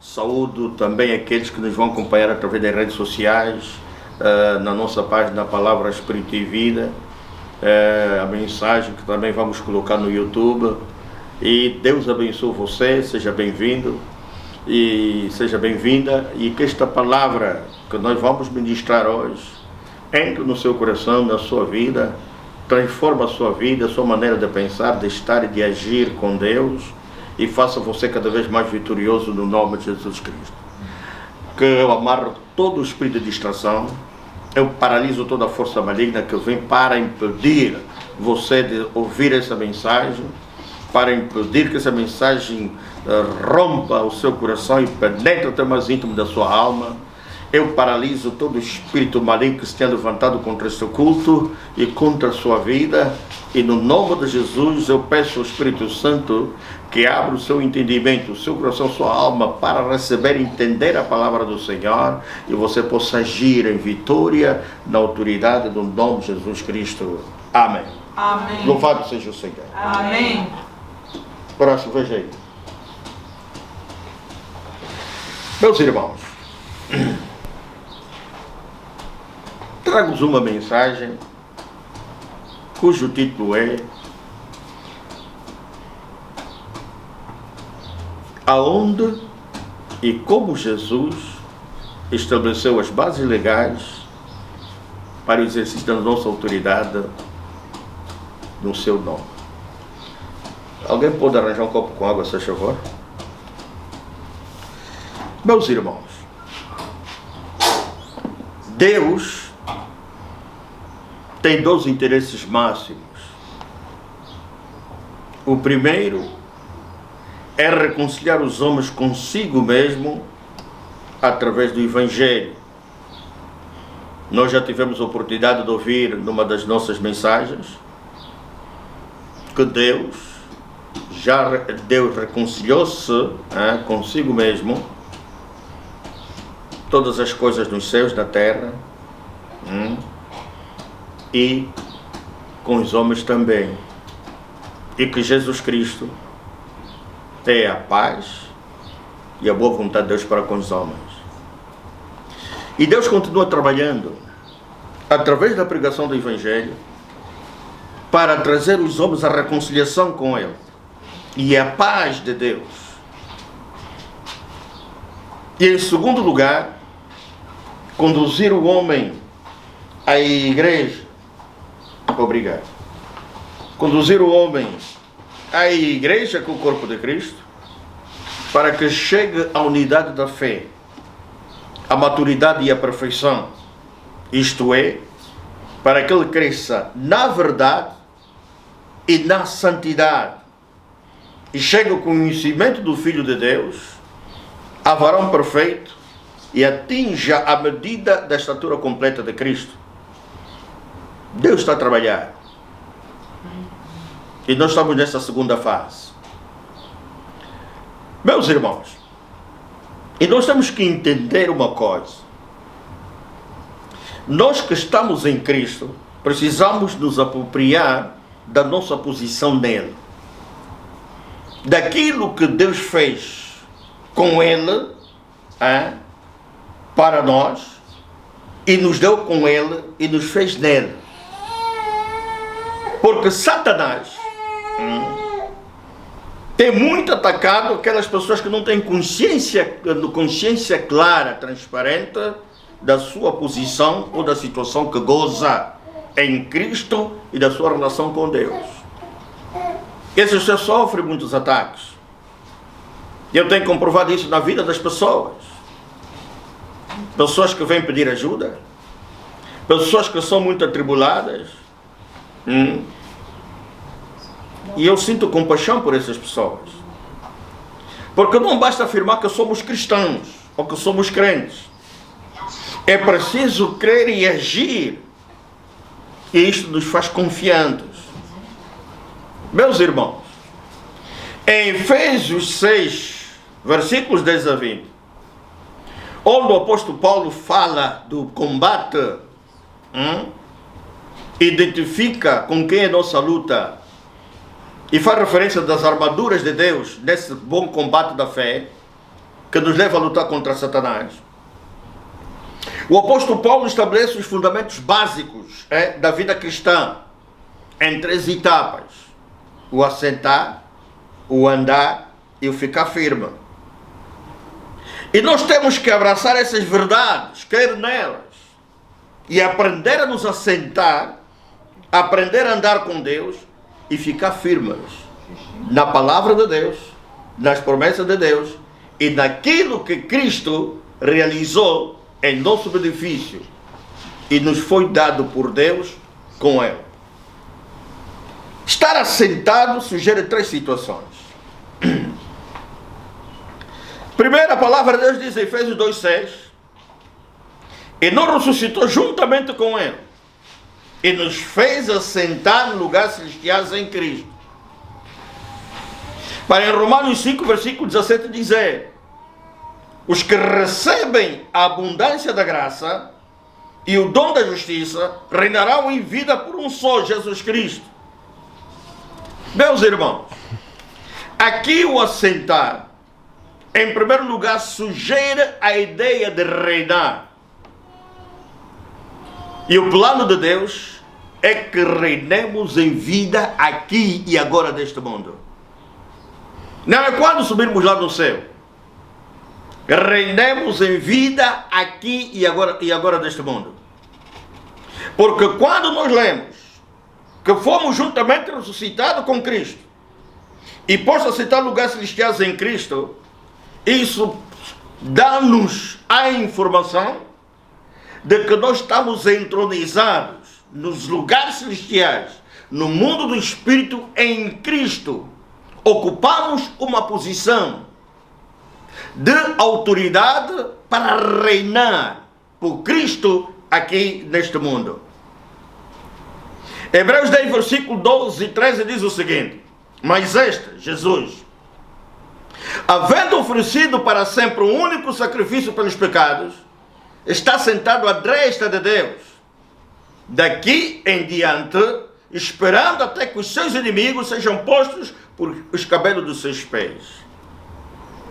Saúdo também aqueles que nos vão acompanhar através das redes sociais, na nossa página Palavra Espírito e Vida, a mensagem que também vamos colocar no YouTube. E Deus abençoe você, seja bem-vindo e seja bem-vinda, e que esta palavra que nós vamos ministrar hoje entre no seu coração, na sua vida, transforma a sua vida, a sua maneira de pensar, de estar e de agir com Deus, e faça você cada vez mais vitorioso no nome de Jesus Cristo. Que eu amarro todo o espírito de distração, eu paraliso toda a força maligna que vem para impedir você de ouvir essa mensagem, para impedir que essa mensagem rompa o seu coração e penetre até o mais íntimo da sua alma. Eu paraliso todo o espírito maligno que se tenha levantado contra este culto e contra a sua vida. E no nome de Jesus eu peço ao Espírito Santo que abra o seu entendimento, o seu coração, a sua alma, para receber e entender a palavra do Senhor, e você possa agir em vitória na autoridade do nome de Jesus Cristo. Amém. Amém. Louvado seja o Senhor. Amém. Próximo, veja aí. Meus irmãos, trago-vos uma mensagem cujo título é Aonde e como Jesus estabeleceu as bases legais para o exercício da nossa autoridade no seu nome. Alguém pode arranjar um copo com água, se faz favor? Meus irmãos, Deus tem dois interesses máximos. O primeiro é reconciliar os homens consigo mesmo através do Evangelho. Nós já tivemos a oportunidade de ouvir numa das nossas mensagens que Deus reconciliou-se consigo mesmo, todas as coisas nos céus, na terra, e com os homens também, e que Jesus Cristo tem a paz e a boa vontade de Deus para com os homens. E Deus continua trabalhando através da pregação do Evangelho para trazer os homens à reconciliação com Ele e a paz de Deus. E em segundo lugar, conduzir o homem à igreja. Obrigado. Conduzir o homem à igreja com o corpo de Cristo, para que chegue à unidade da fé, à maturidade e à perfeição. Isto é, para que ele cresça na verdade e na santidade, e chegue ao conhecimento do Filho de Deus, a varão perfeito, e atinja a medida da estatura completa de Cristo. Deus está a trabalhar. E nós estamos nessa segunda fase. Meus irmãos, e nós temos que entender uma coisa. Nós que estamos em Cristo, precisamos nos apropriar da nossa posição nele. Daquilo que Deus fez com ele, para nós, e nos deu com ele, e nos fez nele. Porque Satanás tem muito atacado aquelas pessoas que não têm consciência clara, transparente da sua posição ou da situação que goza em Cristo e da sua relação com Deus. Essas pessoas sofrem muitos ataques. Eu tenho comprovado isso na vida das pessoas. Pessoas que vêm pedir ajuda, pessoas que são muito atribuladas, e eu sinto compaixão por essas pessoas, porque não basta afirmar que somos cristãos ou que somos crentes, é preciso crer e agir, e isto nos faz confiantes. Meus irmãos, em Efésios 6, versículos 10 a 20, onde o apóstolo Paulo fala do combate, identifica com quem é a nossa luta e faz referência das armaduras de Deus nesse bom combate da fé, que nos leva a lutar contra Satanás. O apóstolo Paulo estabelece os fundamentos básicos da vida cristã em 3 etapas: o assentar, o andar e o ficar firme. E nós temos que abraçar essas verdades, cair nelas e aprender a nos assentar, aprender a andar com Deus e ficar firmes na palavra de Deus, nas promessas de Deus e naquilo que Cristo realizou em nosso benefício e nos foi dado por Deus com Ele. Estar assentado sugere 3 situações. Primeiro, a palavra de Deus diz em Efésios 2:6: e nos ressuscitou juntamente com Ele e nos fez assentar no lugar celestiais em Cristo. Para em Romanos 5, versículo 17 dizer: os que recebem a abundância da graça e o dom da justiça reinarão em vida por um só, Jesus Cristo. Meus irmãos, aqui o assentar, em primeiro lugar, sugere a ideia de reinar. E o plano de Deus é que reinemos em vida aqui e agora deste mundo. Não é quando subirmos lá no céu. Reinemos em vida aqui e agora deste mundo. Porque quando nós lemos que fomos juntamente ressuscitados com Cristo e postos a sentar lugares celestiais em Cristo, isso dá-nos a informação de que nós estamos entronizados nos lugares celestiais, no mundo do Espírito em Cristo. Ocupamos uma posição de autoridade para reinar por Cristo aqui neste mundo. Hebreus 10, versículo 12 e 13 diz o seguinte: mas este, Jesus, havendo oferecido para sempre um único sacrifício pelos pecados, está sentado à destra de Deus, daqui em diante, esperando até que os seus inimigos sejam postos por os cabelos dos seus pés.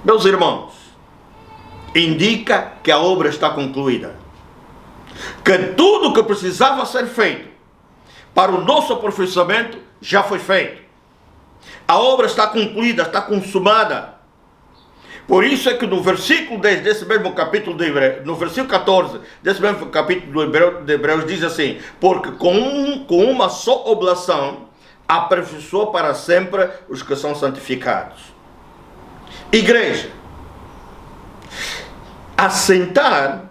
Meus irmãos, indica que a obra está concluída, que tudo o que precisava ser feito para o nosso aperfeiçoamento já foi feito. A obra está concluída, está consumada. Por isso é que no versículo 10 desse mesmo capítulo de Hebreus, no versículo 14 desse mesmo capítulo de Hebreus diz assim: porque com uma só oblação aperfeiçoou para sempre os que são santificados. Igreja, assentar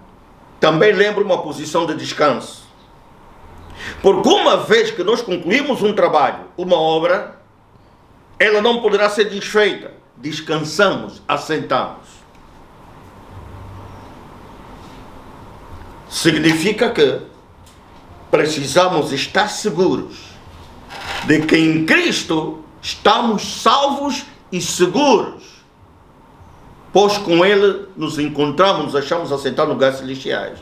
também lembra uma posição de descanso. Porque uma vez que nós concluímos um trabalho, uma obra, ela não poderá ser desfeita. Descansamos, assentamos. Significa que precisamos estar seguros de que em Cristo estamos salvos e seguros, pois com Ele nos encontramos, nos achamos assentados em lugares celestiais.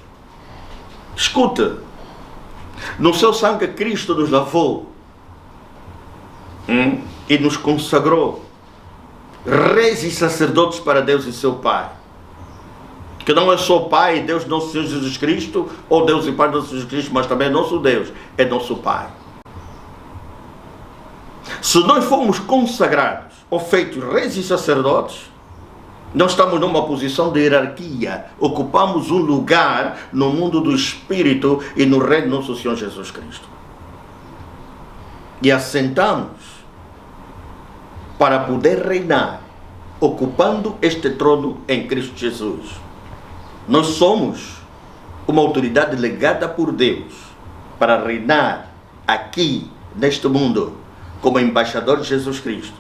Escuta, no seu sangue Cristo nos lavou e nos consagrou reis e sacerdotes para Deus e seu Pai, que não é só Pai, Deus nosso Senhor Jesus Cristo, ou Deus e Pai nosso Jesus Cristo, mas também é nosso Deus, é nosso Pai. Se nós formos consagrados ou feitos reis e sacerdotes, nós estamos numa posição de hierarquia, ocupamos um lugar no mundo do Espírito e no reino do nosso Senhor Jesus Cristo. E assentamos para poder reinar, ocupando este trono em Cristo Jesus. Nós somos uma autoridade legada por Deus para reinar aqui, neste mundo, como embaixadores de Jesus Cristo,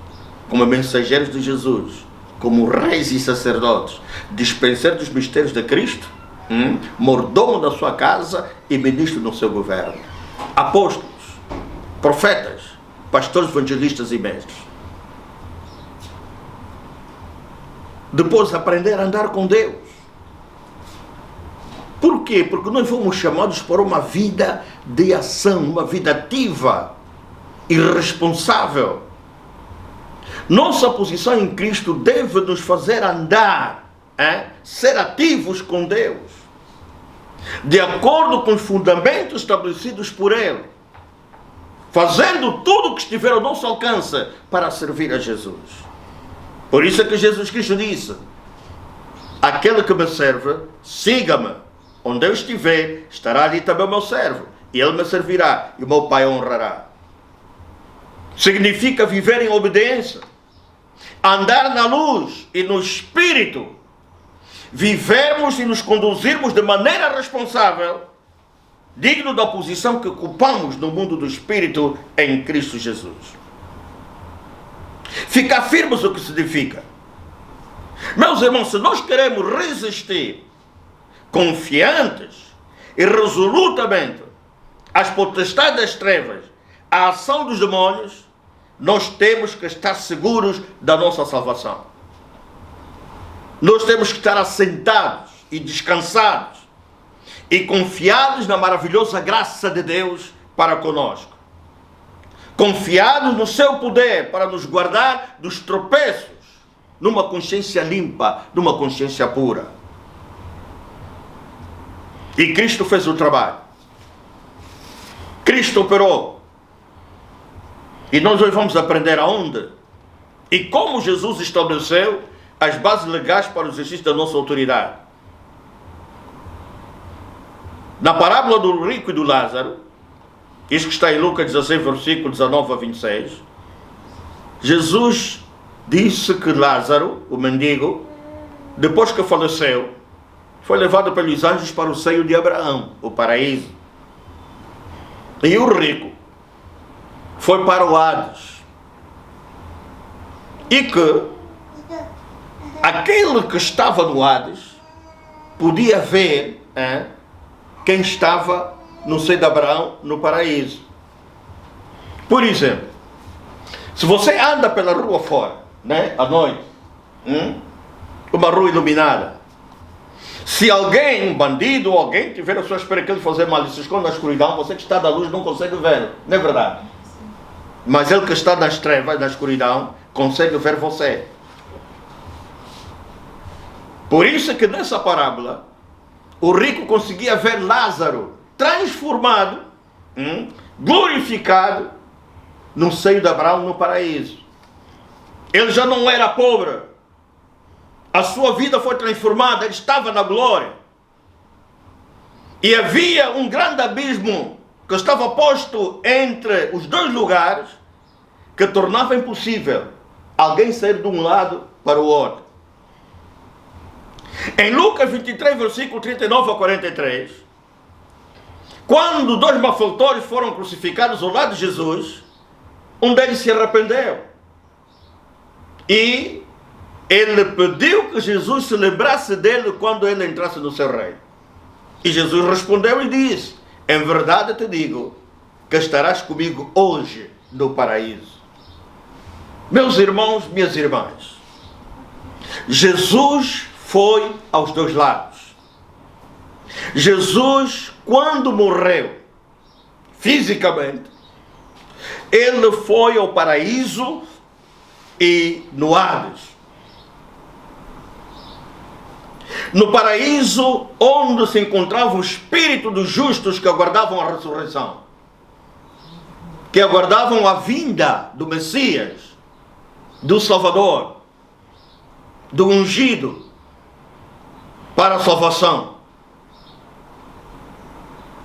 como mensageiros de Jesus, como reis e sacerdotes, dispenseiros dos mistérios de Cristo, mordomo da sua casa e ministro no seu governo, apóstolos, profetas, pastores, evangelistas e mestres. Depois aprender a andar com Deus. Por quê? Porque nós fomos chamados para uma vida de ação, uma vida ativa e responsável. Nossa posição em Cristo deve nos fazer andar ser ativos com Deus, de acordo com os fundamentos estabelecidos por Ele, fazendo tudo o que estiver ao nosso alcance para servir a Jesus. Por isso é que Jesus Cristo disse: aquele que me serve, siga-me. Onde eu estiver, estará ali também o meu servo, e ele me servirá, e o meu Pai honrará. Significa viver em obediência, andar na luz e no Espírito, vivermos e nos conduzirmos de maneira responsável, digno da posição que ocupamos no mundo do Espírito em Cristo Jesus. Ficar firmes o que significa. Meus irmãos, se nós queremos resistir confiantes e resolutamente às potestades das trevas, à ação dos demónios, nós temos que estar seguros da nossa salvação. Nós temos que estar assentados e descansados e confiados na maravilhosa graça de Deus para conosco. Confiados no seu poder para nos guardar dos tropeços, numa consciência limpa, numa consciência pura. E Cristo fez o trabalho. Cristo operou. E nós hoje vamos aprender aonde e como Jesus estabeleceu as bases legais para o exercício da nossa autoridade. Na parábola do rico e do Lázaro, isso que está em Lucas 16, versículo 19 a 26, Jesus disse que Lázaro, o mendigo, depois que faleceu, foi levado pelos anjos para o seio de Abraão, o paraíso. E o rico foi para o Hades. E que aquele que estava no Hades podia ver quem estava no seio de Abraão, no paraíso. Por exemplo, se você anda pela rua fora, à noite, uma rua iluminada, se alguém, um bandido ou alguém tiver a sua espera que ele fazer mal e se esconde na escuridão, você que está da luz não consegue ver, não é verdade? Mas ele que está nas trevas, na escuridão, consegue ver você. Por isso que nessa parábola, o rico conseguia ver Lázaro transformado, glorificado, no seio de Abraão, no paraíso. Ele já não era pobre. A sua vida foi transformada, ele estava na glória. E havia um grande abismo que estava posto entre os dois lugares, que tornava impossível alguém sair de um lado para o outro. Em Lucas 23, versículo 39 a 43, quando dois malfeitores foram crucificados ao lado de Jesus, um deles se arrependeu. E ele pediu que Jesus se lembrasse dele quando ele entrasse no seu reino. E Jesus respondeu e disse: em verdade te digo que estarás comigo hoje no paraíso. Meus irmãos, minhas irmãs, Jesus foi aos dois lados. Jesus, quando morreu fisicamente, ele foi ao paraíso e no Hades. No paraíso, onde se encontrava o espírito dos justos que aguardavam a ressurreição, que aguardavam a vinda do Messias, do Salvador, do ungido para a salvação.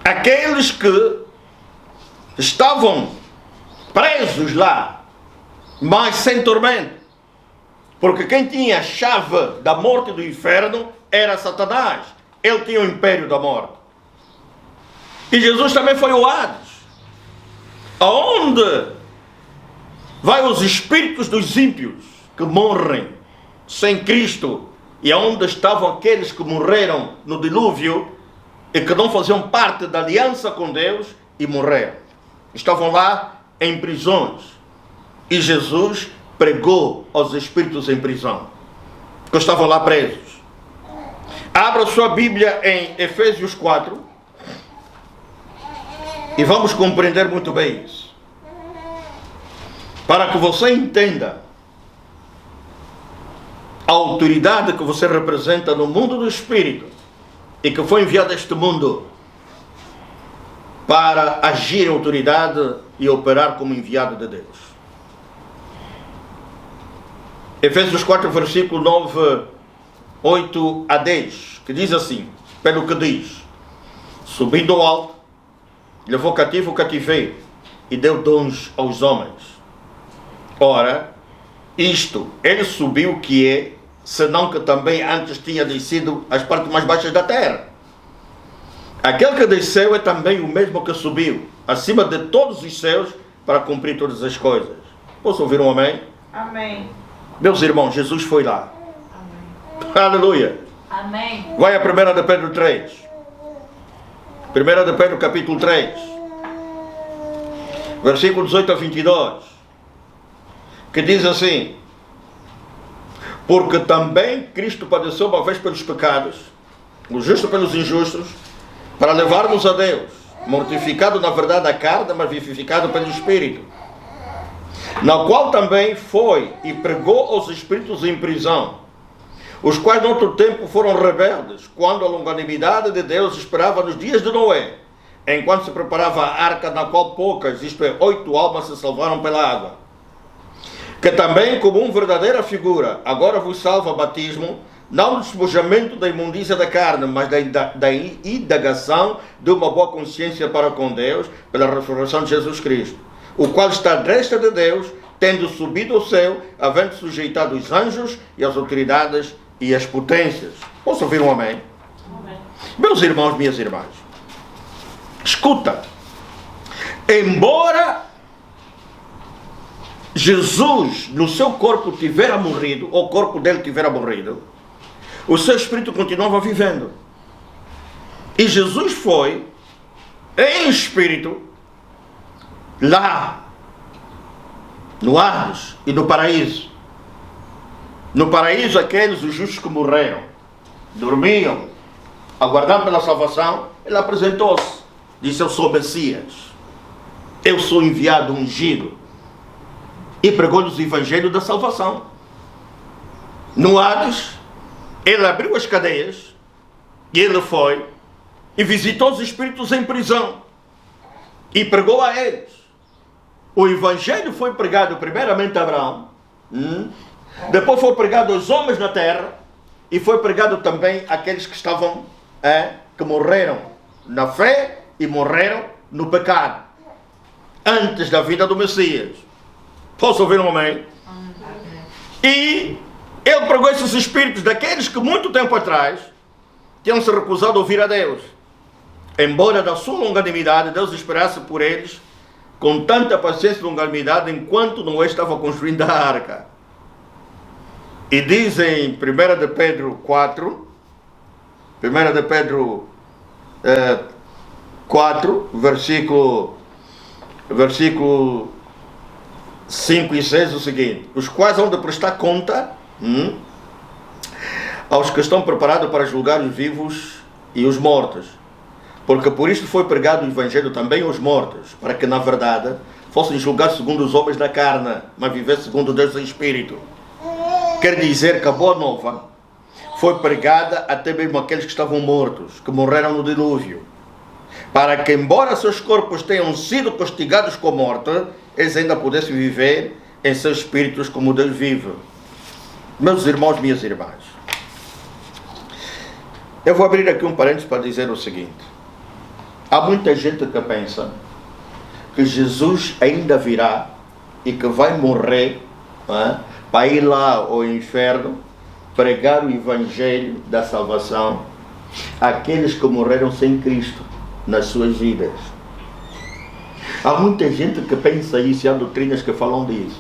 Aqueles que estavam presos lá, mas sem tormento, porque quem tinha a chave da morte e do inferno era Satanás. Ele tinha o império da morte. E Jesus também foi ao Hades, aonde vai os espíritos dos ímpios que morrem sem Cristo, e aonde estavam aqueles que morreram no dilúvio e que não faziam parte da aliança com Deus e morreram. Estavam lá em prisões. E Jesus pregou aos espíritos em prisão, que estavam lá presos. Abra sua Bíblia em Efésios 4 e vamos compreender muito bem isso, para que você entenda a autoridade que você representa no mundo do Espírito e que foi enviado a este mundo para agir em autoridade e operar como enviado de Deus. Efésios 4, versículo 9, 8 a 10, que diz assim, pelo que diz, subindo ao alto, levou cativo o cativeiro e deu dons aos homens. Ora, isto, ele subiu que é, senão que também antes tinha descido às partes mais baixas da terra. Aquele que desceu é também o mesmo que subiu, acima de todos os céus, para cumprir todas as coisas. Posso ouvir um amém? Amém. Meus irmãos, Jesus foi lá. Amém. Aleluia. Amém. Vai a 1 de Pedro 3. 1 de Pedro capítulo 3. Versículo 18 a 22. Que diz assim: porque também Cristo padeceu uma vez pelos pecados, o justo pelos injustos, para levar-nos a Deus, mortificado na verdade a carne, mas vivificado pelo Espírito, na qual também foi e pregou aos espíritos em prisão, os quais noutro tempo foram rebeldes, quando a longanimidade de Deus esperava nos dias de Noé, enquanto se preparava a arca, na qual poucas, isto é, 8 almas se salvaram pela água. Que também, como uma verdadeira figura, agora vos salva batismo, não do despojamento da imundícia da carne, mas da indagação de uma boa consciência para com Deus, pela ressurreição de Jesus Cristo, o qual está à destra de Deus, tendo subido ao céu, havendo sujeitado os anjos e as autoridades e as potências. Posso ouvir um amém? Amém. Meus irmãos, minhas irmãs, escuta, embora Jesus no seu corpo tivera morrido, ou o corpo dele tivera morrido, o seu espírito continuava vivendo. E Jesus foi em espírito lá no Hades e no paraíso. No paraíso, aqueles os justos que morreram, dormiam, aguardando pela salvação, ele apresentou-se, disse: eu sou Messias, eu sou enviado, ungido, e pregou-lhes o evangelho da salvação. No Hades, ele abriu as cadeias, e ele foi e visitou os espíritos em prisão, e pregou a eles. O evangelho foi pregado primeiramente a Abraão, depois foi pregado aos homens na terra, e foi pregado também àqueles que estavam, que morreram na fé e morreram no pecado, antes da vinda do Messias. Posso ouvir um amém? E ele pregou esses espíritos daqueles que muito tempo atrás tinham se recusado a ouvir a Deus, embora da sua longanimidade Deus esperasse por eles com tanta paciência e longanimidade enquanto Noé estava construindo a arca. E diz em 1 de Pedro 4, 1 de Pedro 4, versículo 5 e 6 o seguinte: os quais hão de prestar conta aos que estão preparados para julgar os vivos e os mortos, porque por isto foi pregado o evangelho também aos mortos, para que na verdade fossem julgados segundo os homens da carne, mas vivessem segundo Deus em espírito. Quer dizer que a boa nova foi pregada até mesmo àqueles que estavam mortos, que morreram no dilúvio, para que, embora seus corpos tenham sido castigados com a morte, eles ainda pudessem viver em seus espíritos como Deus vive. Meus irmãos, minhas irmãs, eu vou abrir aqui um parênteses para dizer o seguinte: há muita gente que pensa que Jesus ainda virá e que vai morrer para ir lá ao inferno pregar o evangelho da salvação àqueles que morreram sem Cristo nas suas vidas. Há muita gente que pensa isso, e há doutrinas que falam disso.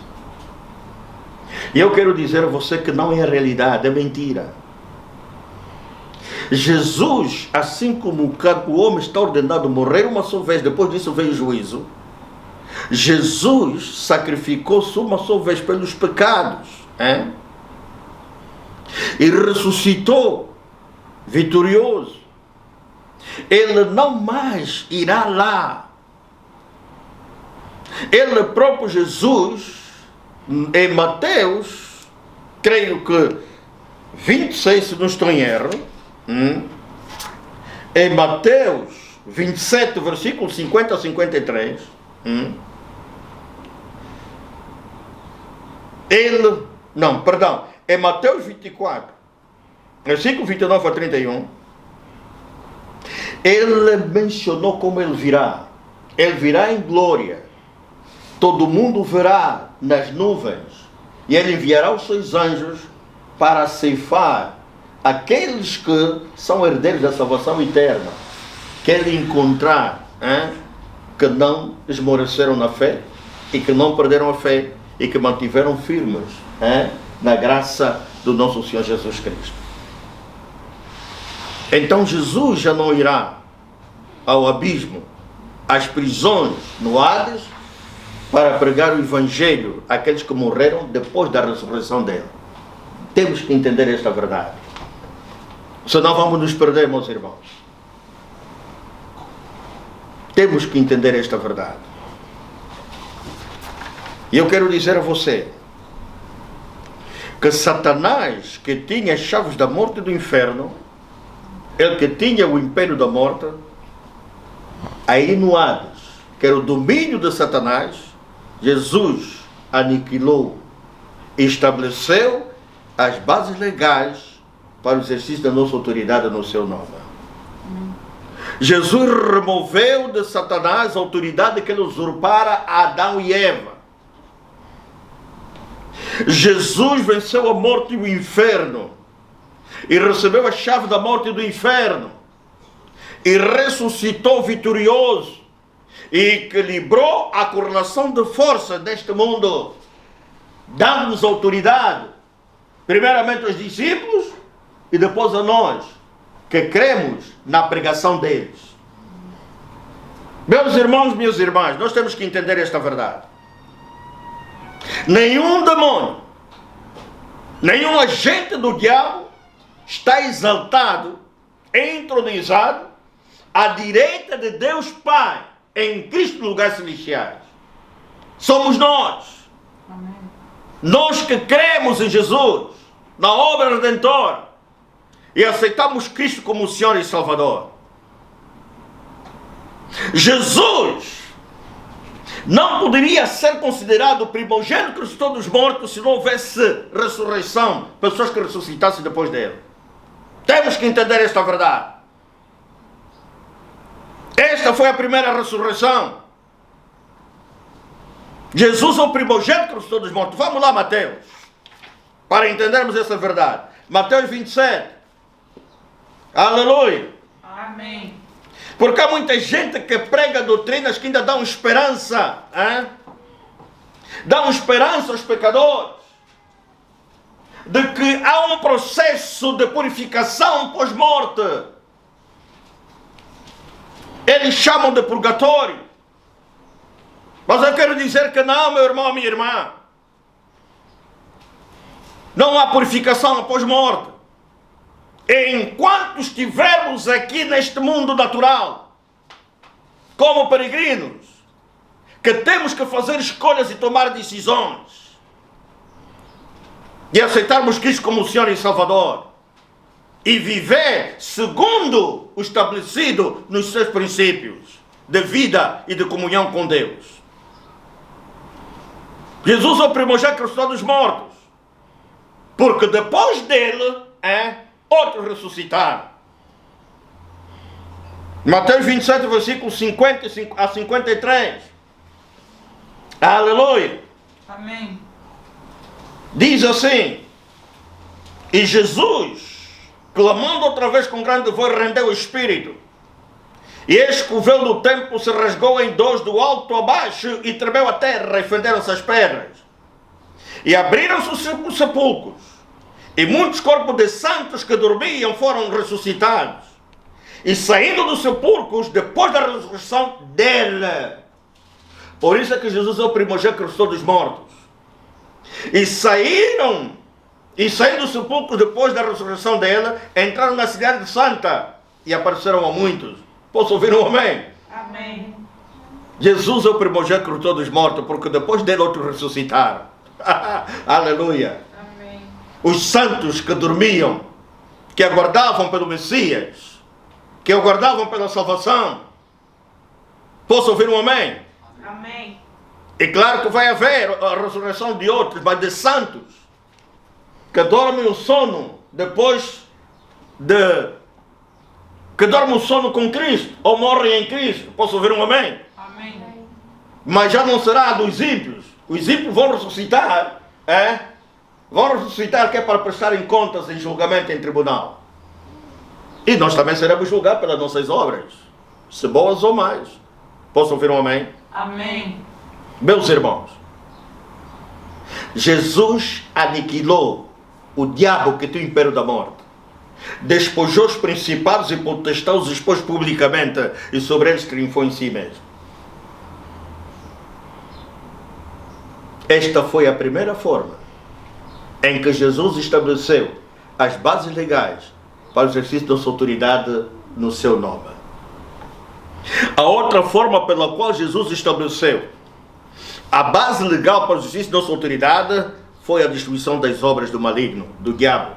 E eu quero dizer a você que não é a realidade, é mentira. Jesus, assim como o homem está ordenado a morrer uma só vez, depois disso veio o juízo, Jesus sacrificou-se uma só vez pelos pecados, e ressuscitou vitorioso. Ele não mais irá lá. Ele próprio, Jesus, em Mateus, creio que 26, se não estou em erro, em Mateus 27, versículo 50 a 53, em Mateus 24, versículo 29 a 31, ele mencionou como ele virá. Ele virá em glória, todo mundo verá nas nuvens, e ele enviará os seus anjos para ceifar aqueles que são herdeiros da salvação eterna, que ele encontrar, que não esmoreceram na fé, e que não perderam a fé, e que mantiveram firmes na graça do nosso Senhor Jesus Cristo. Então Jesus já não irá ao abismo, às prisões no Hades, para pregar o Evangelho àqueles que morreram depois da ressurreição dele. Temos que entender esta verdade. Senão vamos nos perder, meus irmãos. Temos que entender esta verdade. E eu quero dizer a você que Satanás, que tinha as chaves da morte e do inferno, ele que tinha o império da morte, aí no Hades, que era o domínio de Satanás, Jesus aniquilou e estabeleceu as bases legais para o exercício da nossa autoridade no seu nome. Jesus removeu de Satanás a autoridade que ele usurpara a Adão e Eva. Jesus venceu a morte e o inferno, e recebeu a chave da morte e do inferno, e ressuscitou vitorioso, e equilibrou a correlação de força deste mundo, dando-nos autoridade, primeiramente aos discípulos, e depois a nós, que cremos na pregação deles. Meus irmãos, minhas irmãs, nós temos que entender esta verdade. Nenhum demônio, nenhum agente do diabo está exaltado, entronizado à direita de Deus Pai, em Cristo nos lugares celestiais. Somos nós. Amém. Nós que cremos em Jesus, na obra redentora, e aceitamos Cristo como Senhor e Salvador. Jesus não poderia ser considerado o primogênito de todos os mortos se não houvesse ressurreição, pessoas que ressuscitassem depois dele. Temos que entender esta verdade. Esta foi a primeira ressurreição. Jesus é o primogênito de todos os mortos. Vamos lá, Mateus, para entendermos essa verdade. Mateus 27. Aleluia. Amém. Porque há muita gente que prega doutrinas que ainda dão esperança. Dão esperança aos pecadores de que há um processo de purificação pós-morte. Eles chamam de purgatório. Mas eu quero dizer que não, meu irmão, minha irmã. Não há purificação após morte. Enquanto estivermos aqui neste mundo natural, como peregrinos, que temos que fazer escolhas e tomar decisões, e aceitarmos Cristo como Senhor e Salvador, e viver segundo o estabelecido nos seus princípios de vida e de comunhão com Deus. Jesus é o primogênito dos mortos, porque depois dele outros ressuscitaram. Mateus 27, versículos 50 a 53. Aleluia. Amém. Diz assim: e Jesus, clamando outra vez com grande voz, rendeu o espírito. E eis que o véu do templo se rasgou em dois do alto a baixo, e tremeu a terra, e fenderam-se as pedras. E abriram-se os sepulcros. E muitos corpos de santos que dormiam foram ressuscitados. E saindo dos sepulcros, depois da ressurreição dele. Por isso é que Jesus é o primogênito dos mortos. E saindo dos sepulcros dos ressurreição dele, entraram na cidade santa e apareceram a muitos. Posso ouvir um amém? Amém. Jesus é o primogênito dos mortos, porque depois dele outros ressuscitaram. Aleluia. Amém. os santos que dormiam, que aguardavam pelo Messias, que aguardavam pela salvação. Posso ouvir um amém? Amém. E claro que vai haver a ressurreição de outros, mas de santos que dormem o sono depois que dormem o sono com Cristo, ou morrem em Cristo. Posso ouvir um amém? Amém. Mas já não será dos ímpios. Os ímpios vão ressuscitar, vão ressuscitar que é para prestarem contas em julgamento em tribunal. E nós também seremos julgados pelas nossas obras, se boas ou mais. Posso ouvir um amém? Amém. Meus irmãos, Jesus aniquilou o diabo que tinha o império da morte, despojou os principados e potestades, os expôs publicamente e sobre eles triunfou em si mesmo. Esta foi a primeira forma em que Jesus estabeleceu as bases legais para o exercício da sua autoridade no seu nome. A outra forma pela qual Jesus estabeleceu a base legal para o exercício da sua autoridade foi a destruição das obras do maligno, do diabo.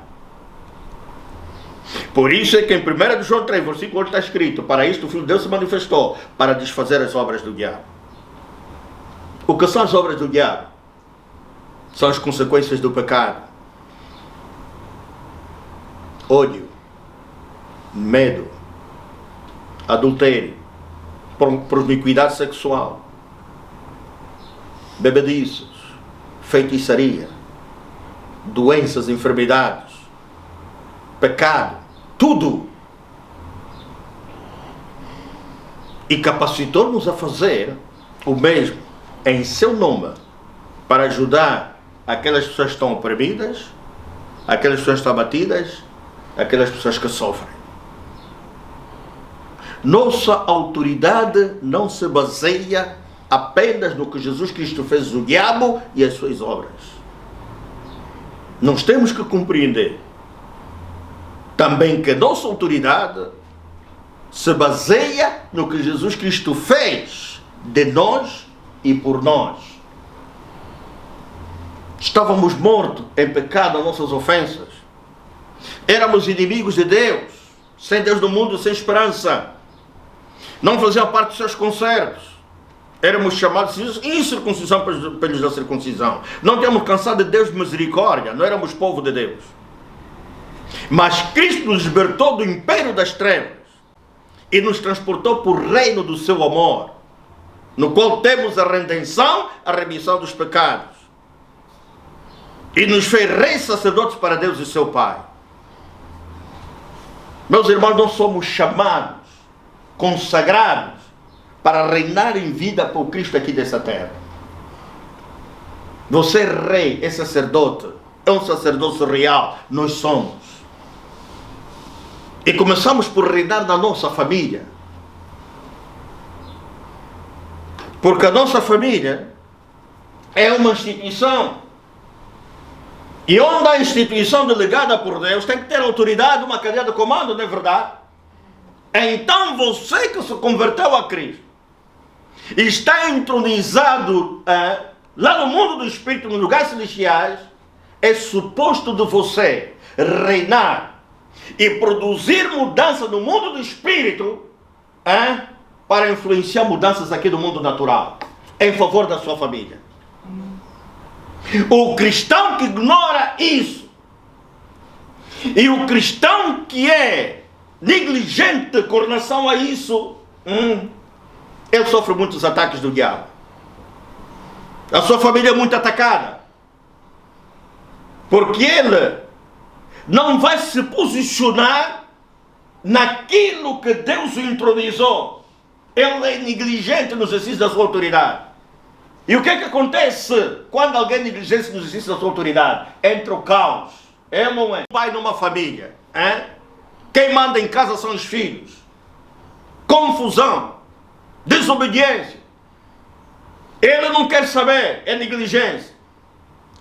Por isso é que em 1 João 3, versículo 8 está escrito: para isto o Filho de Deus se manifestou, para desfazer as obras do diabo. O que são as obras do diabo? São as consequências do pecado. Ódio, medo, adultério, promiscuidade sexual, bebediços, feitiçaria, doenças, enfermidades, pecado, tudo. E capacitou-nos a fazer o mesmo em seu nome, para ajudar aquelas pessoas que estão oprimidas, aquelas pessoas que estão abatidas, aquelas pessoas que sofrem. Nossa autoridade não se baseia apenas no que Jesus Cristo fez o diabo e as suas obras. Nós temos que compreender também que nossa autoridade se baseia no que Jesus Cristo fez de nós e por nós. Estávamos mortos em pecado, nas nossas ofensas. Éramos inimigos de Deus, sem Deus no mundo, sem esperança. Não faziam parte dos seus concertos. Éramos chamados de incircuncisão pelos da circuncisão. Não tínhamos cansado de Deus de misericórdia. Não éramos povo de Deus. Mas Cristo nos libertou do império das trevas e nos transportou para o reino do seu amor, no qual temos a redenção, a remissão dos pecados. E nos fez reis sacerdotes para Deus e seu Pai. Meus irmãos, nós somos chamados, consagrados, para reinar em vida por Cristo aqui dessa terra. Você é rei, é sacerdote, é um sacerdócio real, nós somos. E começamos por reinar na nossa família. Porque a nossa família é uma instituição. E onde a instituição delegada por Deus tem que ter autoridade, uma cadeia de comando, não é verdade? Então você que se converteu a Cristo está entronizado lá no mundo do Espírito, nos lugares celestiais, é suposto de você reinar e produzir mudança no mundo do Espírito para influenciar mudanças aqui no mundo natural, em favor da sua família. O cristão que ignora isso, e o cristão que é negligente com relação a isso, ele sofre muitos ataques do diabo. A sua família é muito atacada, porque ele não vai se posicionar naquilo que Deus o entronizou. Ele é negligente no exercício da sua autoridade. E o que é que acontece quando alguém é negligente no exercício da sua autoridade? Entra o caos. É ou não é? Pai numa família. Quem manda em casa são os filhos. Confusão. Desobediência. Ele não quer saber. É negligência.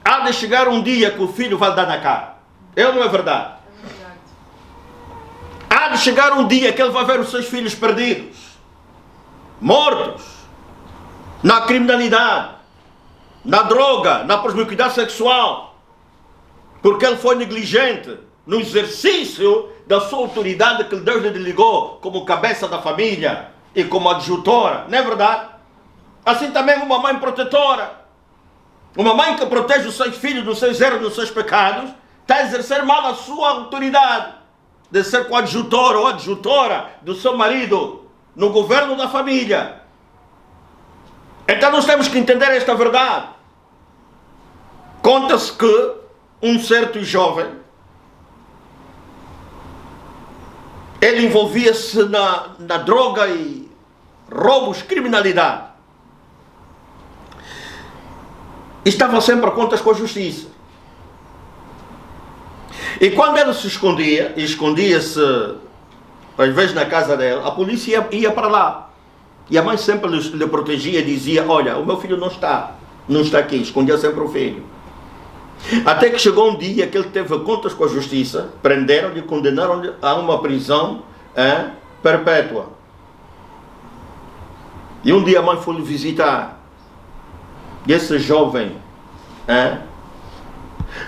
Há de chegar um dia que o filho vai dar na cara. É ou não é verdade? É verdade. Há de chegar um dia que ele vai ver os seus filhos perdidos, mortos, na criminalidade, na droga, na promiscuidade sexual. porque ele foi negligente no exercício da sua autoridade que Deus lhe delegou como cabeça da família e como adjutora. Não é verdade? Assim também uma mãe protetora, uma mãe que protege os seus filhos dos seus erros, dos seus pecados, está a exercer mal a sua autoridade de ser coadjutor ou adjutora do seu marido no governo da família. Então nós temos que entender esta verdade. Conta-se que um certo jovem, ele envolvia-se na droga e roubos, criminalidade. Estava sempre a contas com a justiça. E quando ele se escondia, e escondia-se às vezes na casa dele, a polícia ia para lá. E a mãe sempre lhe protegia e dizia: olha, o meu filho não está aqui. Escondia sempre o filho. Até que chegou um dia que ele teve contas com a justiça, prenderam-lhe e condenaram-lhe a uma prisão perpétua. E um dia a mãe foi-lhe visitar. E esse jovem,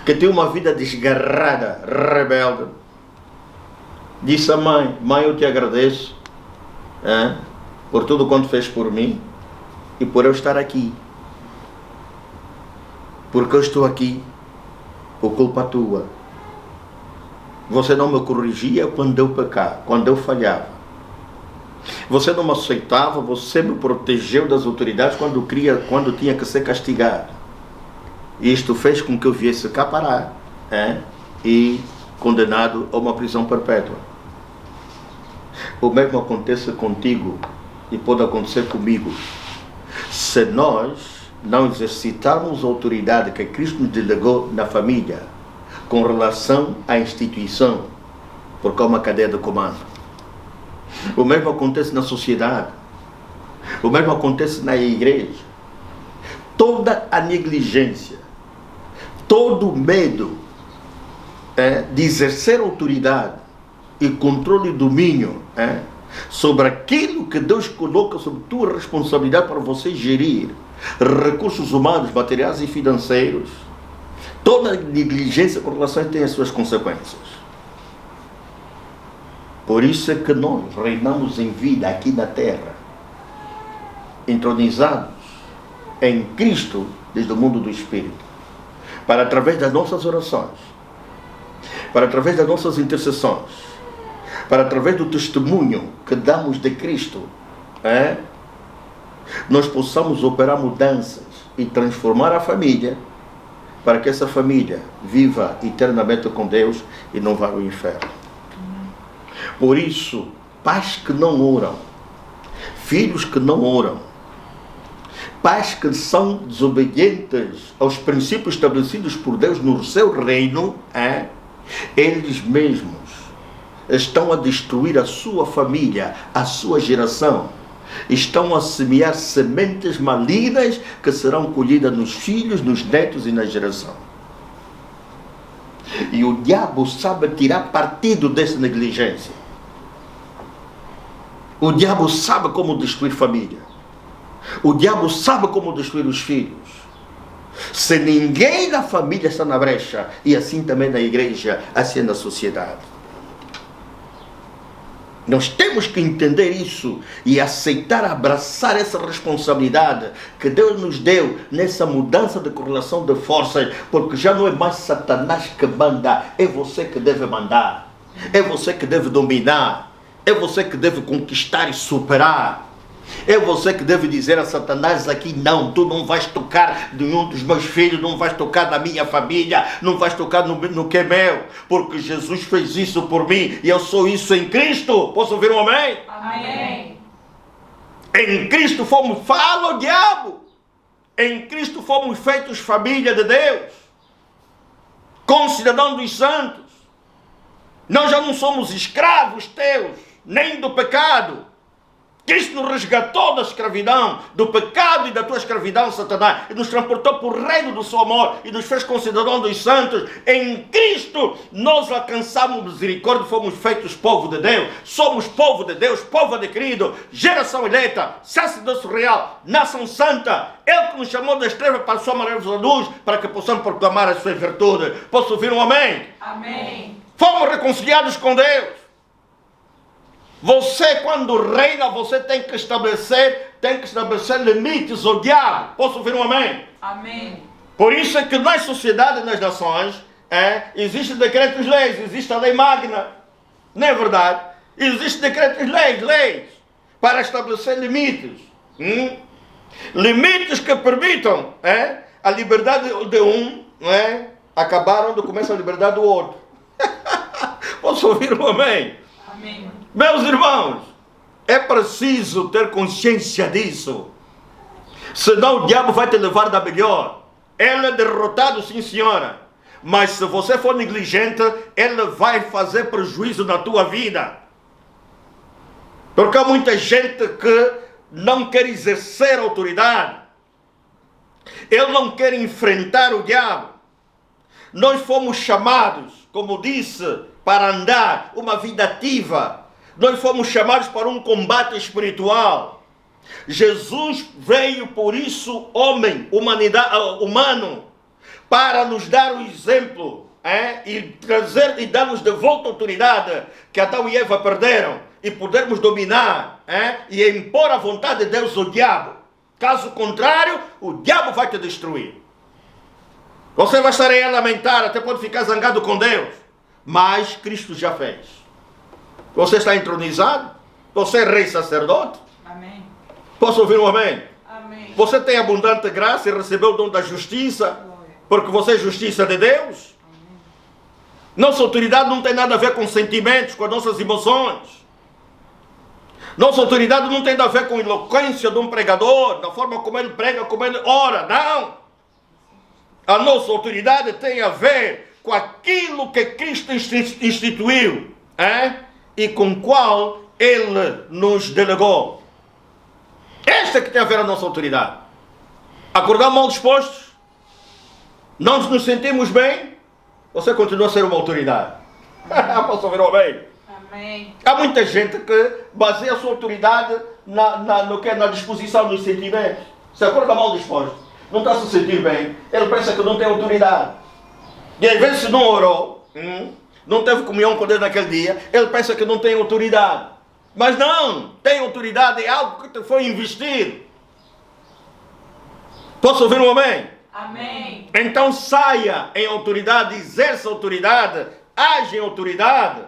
que tinha uma vida desgarrada, rebelde, disse à mãe: mãe, eu te agradeço por tudo quanto fez por mim e por eu estar aqui. Porque eu estou aqui por culpa tua. Você não me corrigia quando eu pecava, quando eu falhava. Você não me aceitava, você me protegeu das autoridades quando tinha que ser castigado. E isto fez com que eu viesse cá parar e condenado a uma prisão perpétua. O mesmo acontece contigo e pode acontecer comigo. Se nós não exercitarmos a autoridade que Cristo nos delegou na família com relação à instituição, porque é uma cadeia de comando. O mesmo acontece na sociedade. O mesmo acontece na igreja. Toda a negligência, todo o medo de exercer autoridade e controle e domínio sobre aquilo que Deus coloca sob tua responsabilidade para você gerir, recursos humanos, materiais e financeiros, toda negligência com relação a tem as suas consequências. Por isso é que nós reinamos em vida aqui na terra, entronizados em Cristo desde o mundo do Espírito, para através das nossas orações, para através das nossas intercessões, para através do testemunho que damos de Cristo, nós possamos operar mudanças e transformar a família, para que essa família viva eternamente com Deus e não vá ao inferno. Por isso, pais que não oram, filhos que não oram, pais que são desobedientes aos princípios estabelecidos por Deus no seu reino, eles mesmos estão a destruir a sua família, a sua geração. Estão a semear sementes malignas que serão colhidas nos filhos, nos netos e na geração. E o diabo sabe tirar partido dessa negligência. O diabo sabe como destruir família. O diabo sabe como destruir os filhos. Se ninguém na família está na brecha, e assim também na igreja, assim na sociedade. Nós temos que entender isso e aceitar, abraçar essa responsabilidade que Deus nos deu nessa mudança de correlação de forças, porque já não é mais Satanás que manda, é você que deve mandar, é você que deve dominar, é você que deve conquistar e superar. É você que deve dizer a Satanás aqui: não, tu não vais tocar nenhum dos meus filhos, não vais tocar na minha família, não vais tocar no que é meu, porque Jesus fez isso por mim e eu sou isso em Cristo. Posso ouvir um amém? Amém. Em Cristo fomos, fala o diabo, em Cristo fomos feitos família de Deus, concidadão dos santos. Nós já não somos escravos teus, nem do pecado. Cristo nos resgatou da escravidão, do pecado e da tua escravidão, Satanás, e nos transportou para o reino do seu amor e nos fez concidadãos dos santos. Em Cristo nós alcançamos misericórdia, fomos feitos povo de Deus, somos povo de Deus, povo adquirido, geração eleita, sacerdócio real, nação santa. Ele que nos chamou das trevas para a sua maravilhosa luz, para que possamos proclamar as suas virtudes. Posso ouvir um amém? Amém. Fomos reconciliados com Deus. Você, quando reina, você tem que estabelecer limites ao diabo. Posso ouvir um amém? Amém. Por isso é que nas sociedades e nas nações existem decretos-leis, existe a lei magna. Não é verdade? Existem decretos-leis para estabelecer limites. Limites que permitam a liberdade de um acabar onde começa a liberdade do outro. Posso ouvir um amém? Amém. Meus irmãos, é preciso ter consciência disso. Senão o diabo vai te levar da melhor. Ele é derrotado, sim senhora. Mas se você for negligente, ele vai fazer prejuízo na tua vida. Porque há muita gente que não quer exercer autoridade. Ele não quer enfrentar o diabo. Nós fomos chamados, como disse, para andar uma vida ativa. Nós fomos chamados para um combate espiritual. Jesus veio por isso, humano, para nos dar o exemplo e trazer e dar-nos de volta a autoridade que Adão e Eva perderam e podermos dominar e impor a vontade de Deus ao diabo. Caso contrário, o diabo vai te destruir. Você vai estar aí a lamentar, até pode ficar zangado com Deus, mas Cristo já fez. Você está entronizado? Você é rei sacerdote? Amém. Posso ouvir um amém? Amém. Você tem abundante graça e recebeu o dom da justiça, porque você é justiça de Deus? Amém. Nossa autoridade não tem nada a ver com sentimentos, com as nossas emoções. Nossa autoridade não tem nada a ver com a eloquência de um pregador, da forma como ele prega, como ele ora, não. A nossa autoridade tem a ver com aquilo que Cristo instituiu, e com qual Ele nos delegou. Esta que tem a ver a nossa autoridade. Acordar mal dispostos? Não nos sentimos bem? Você continua a ser uma autoridade. Posso ouvir o amém? Amém. Há muita gente que baseia a sua autoridade na disposição dos sentimentos. Se acorda mal disposto, não está a se sentir bem, ele pensa que não tem autoridade. E às vezes se não orou, não teve comunhão com Deus naquele dia, ele pensa que não tem autoridade. Mas não, tem autoridade, é algo que te foi investido. Posso ouvir um amém? Amém. Então saia em autoridade, exerça autoridade, age em autoridade,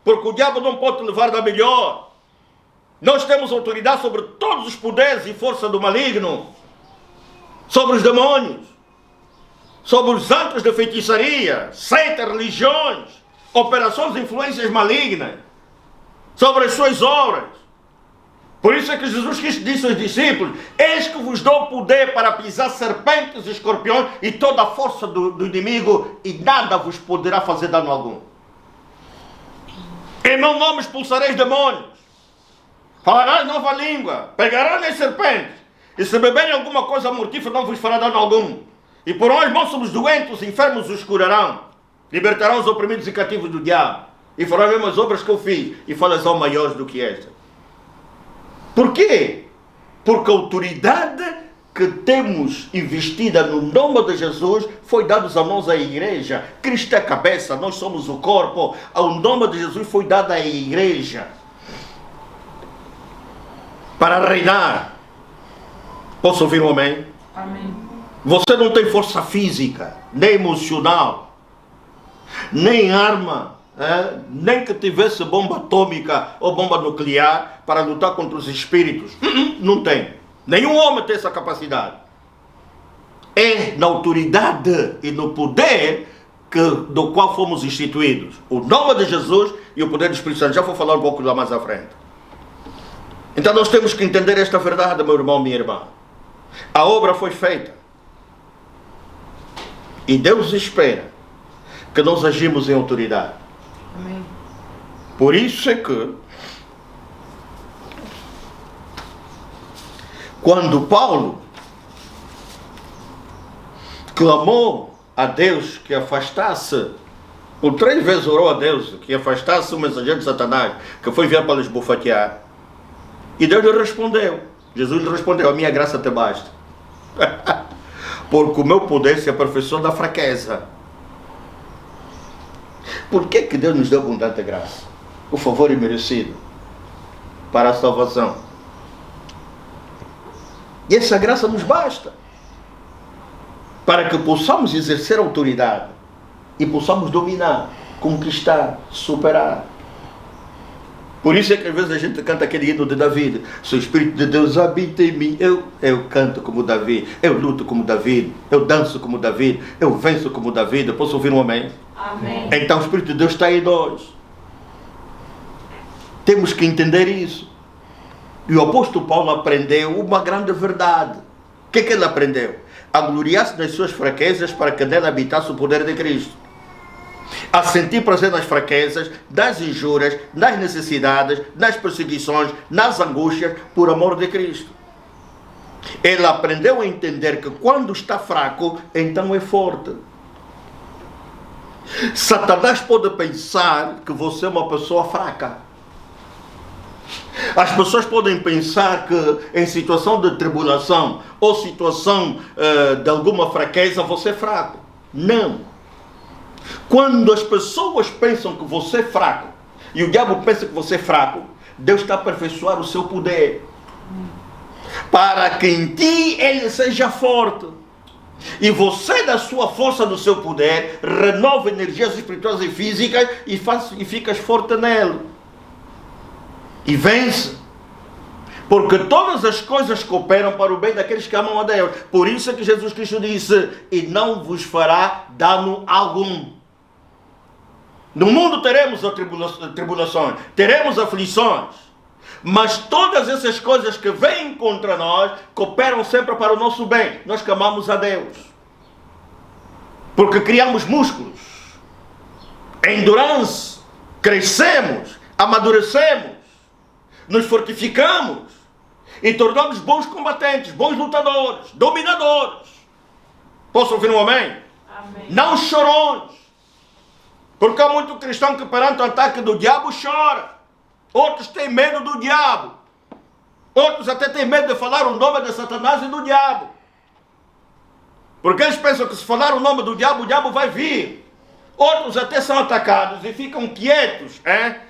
porque o diabo não pode te levar da melhor. Nós temos autoridade sobre todos os poderes e força do maligno, sobre os demônios, sobre os antros de feitiçaria, seitas, religiões, operações e influências malignas, sobre as suas obras. Por isso é que Jesus Cristo disse aos discípulos: eis que vos dou poder para pisar serpentes e escorpiões e toda a força do inimigo, e nada vos poderá fazer dano algum. Em meu nome expulsareis demônios, falarás nova língua, pegarás nas serpentes, e se beberem alguma coisa mortífera não vos fará dano algum. E porão as mãos sobre os doentes, os enfermos os curarão, libertarão os oprimidos e cativos do diabo, e farão as mesmas obras que eu fiz, e falas são maiores do que esta. Por quê? Porque a autoridade que temos investida no nome de Jesus foi dada a nós, a igreja. Cristo é a cabeça, nós somos o corpo. O nome de Jesus foi dado à igreja para reinar. Posso ouvir um amém? Amém. Você não tem força física, nem emocional, nem arma, nem que tivesse bomba atômica ou bomba nuclear para lutar contra os espíritos. Não tem. Nenhum homem tem essa capacidade. É na autoridade e no poder do qual fomos instituídos. O nome de Jesus e o poder do Espírito Santo. Já vou falar um pouco lá mais à frente. Então nós temos que entender esta verdade, meu irmão, minha irmã. A obra foi feita. E Deus espera que nós agimos em autoridade. Amém. Por isso é que Quando Paulo clamou a Deus que afastasse, por 3 vezes orou a Deus que afastasse o mensageiro de Satanás, que foi enviado para lhes bofetear, e Deus lhe respondeu. Jesus lhe respondeu: a minha graça te basta, porque o meu poder se aperfeiçoa da fraqueza. Por que Deus nos deu abundante graça? O favor imerecido para a salvação. E essa graça nos basta para que possamos exercer autoridade e possamos dominar, conquistar, superar. Por isso é que às vezes a gente canta aquele hino de Davi: se o Espírito de Deus habita em mim, eu canto como Davi, eu luto como Davi, eu danço como Davi, eu venço como Davi. Posso ouvir um amém? Amém. Então o Espírito de Deus está em nós. Temos que entender isso. E o apóstolo Paulo aprendeu uma grande verdade. O que é que ele aprendeu? A gloriar-se nas suas fraquezas, para que nela habitasse o poder de Cristo. A sentir prazer nas fraquezas, nas injúrias, nas necessidades, nas perseguições, nas angústias, por amor de Cristo. Ele aprendeu a entender que quando está fraco, então é forte. Satanás pode pensar que você é uma pessoa fraca. As pessoas podem pensar que em situação de tribulação ou situação de alguma fraqueza você é fraco. Não. Quando as pessoas pensam que você é fraco e o diabo pensa que você é fraco, Deus está a aperfeiçoar o seu poder para que em ti ele seja forte. E você, da sua força, do seu poder, renova energias espirituais e físicas e ficas forte nele. E vence. Porque todas as coisas cooperam para o bem daqueles que amam a Deus. Por isso é que Jesus Cristo disse: e não vos fará dano algum. No mundo teremos tribulações, teremos aflições. Mas todas essas coisas que vêm contra nós cooperam sempre para o nosso bem. Nós que amamos a Deus. Porque criamos músculos, endurance, crescemos, amadurecemos, nos fortificamos e tornamos bons combatentes, bons lutadores, dominadores. Posso ouvir um amém? Amém. Não chorões. Porque há muito cristão que perante o ataque do diabo chora. Outros têm medo do diabo. Outros até têm medo de falar o nome de Satanás e do diabo. Porque eles pensam que se falar o nome do diabo vai vir. Outros até são atacados e ficam quietos,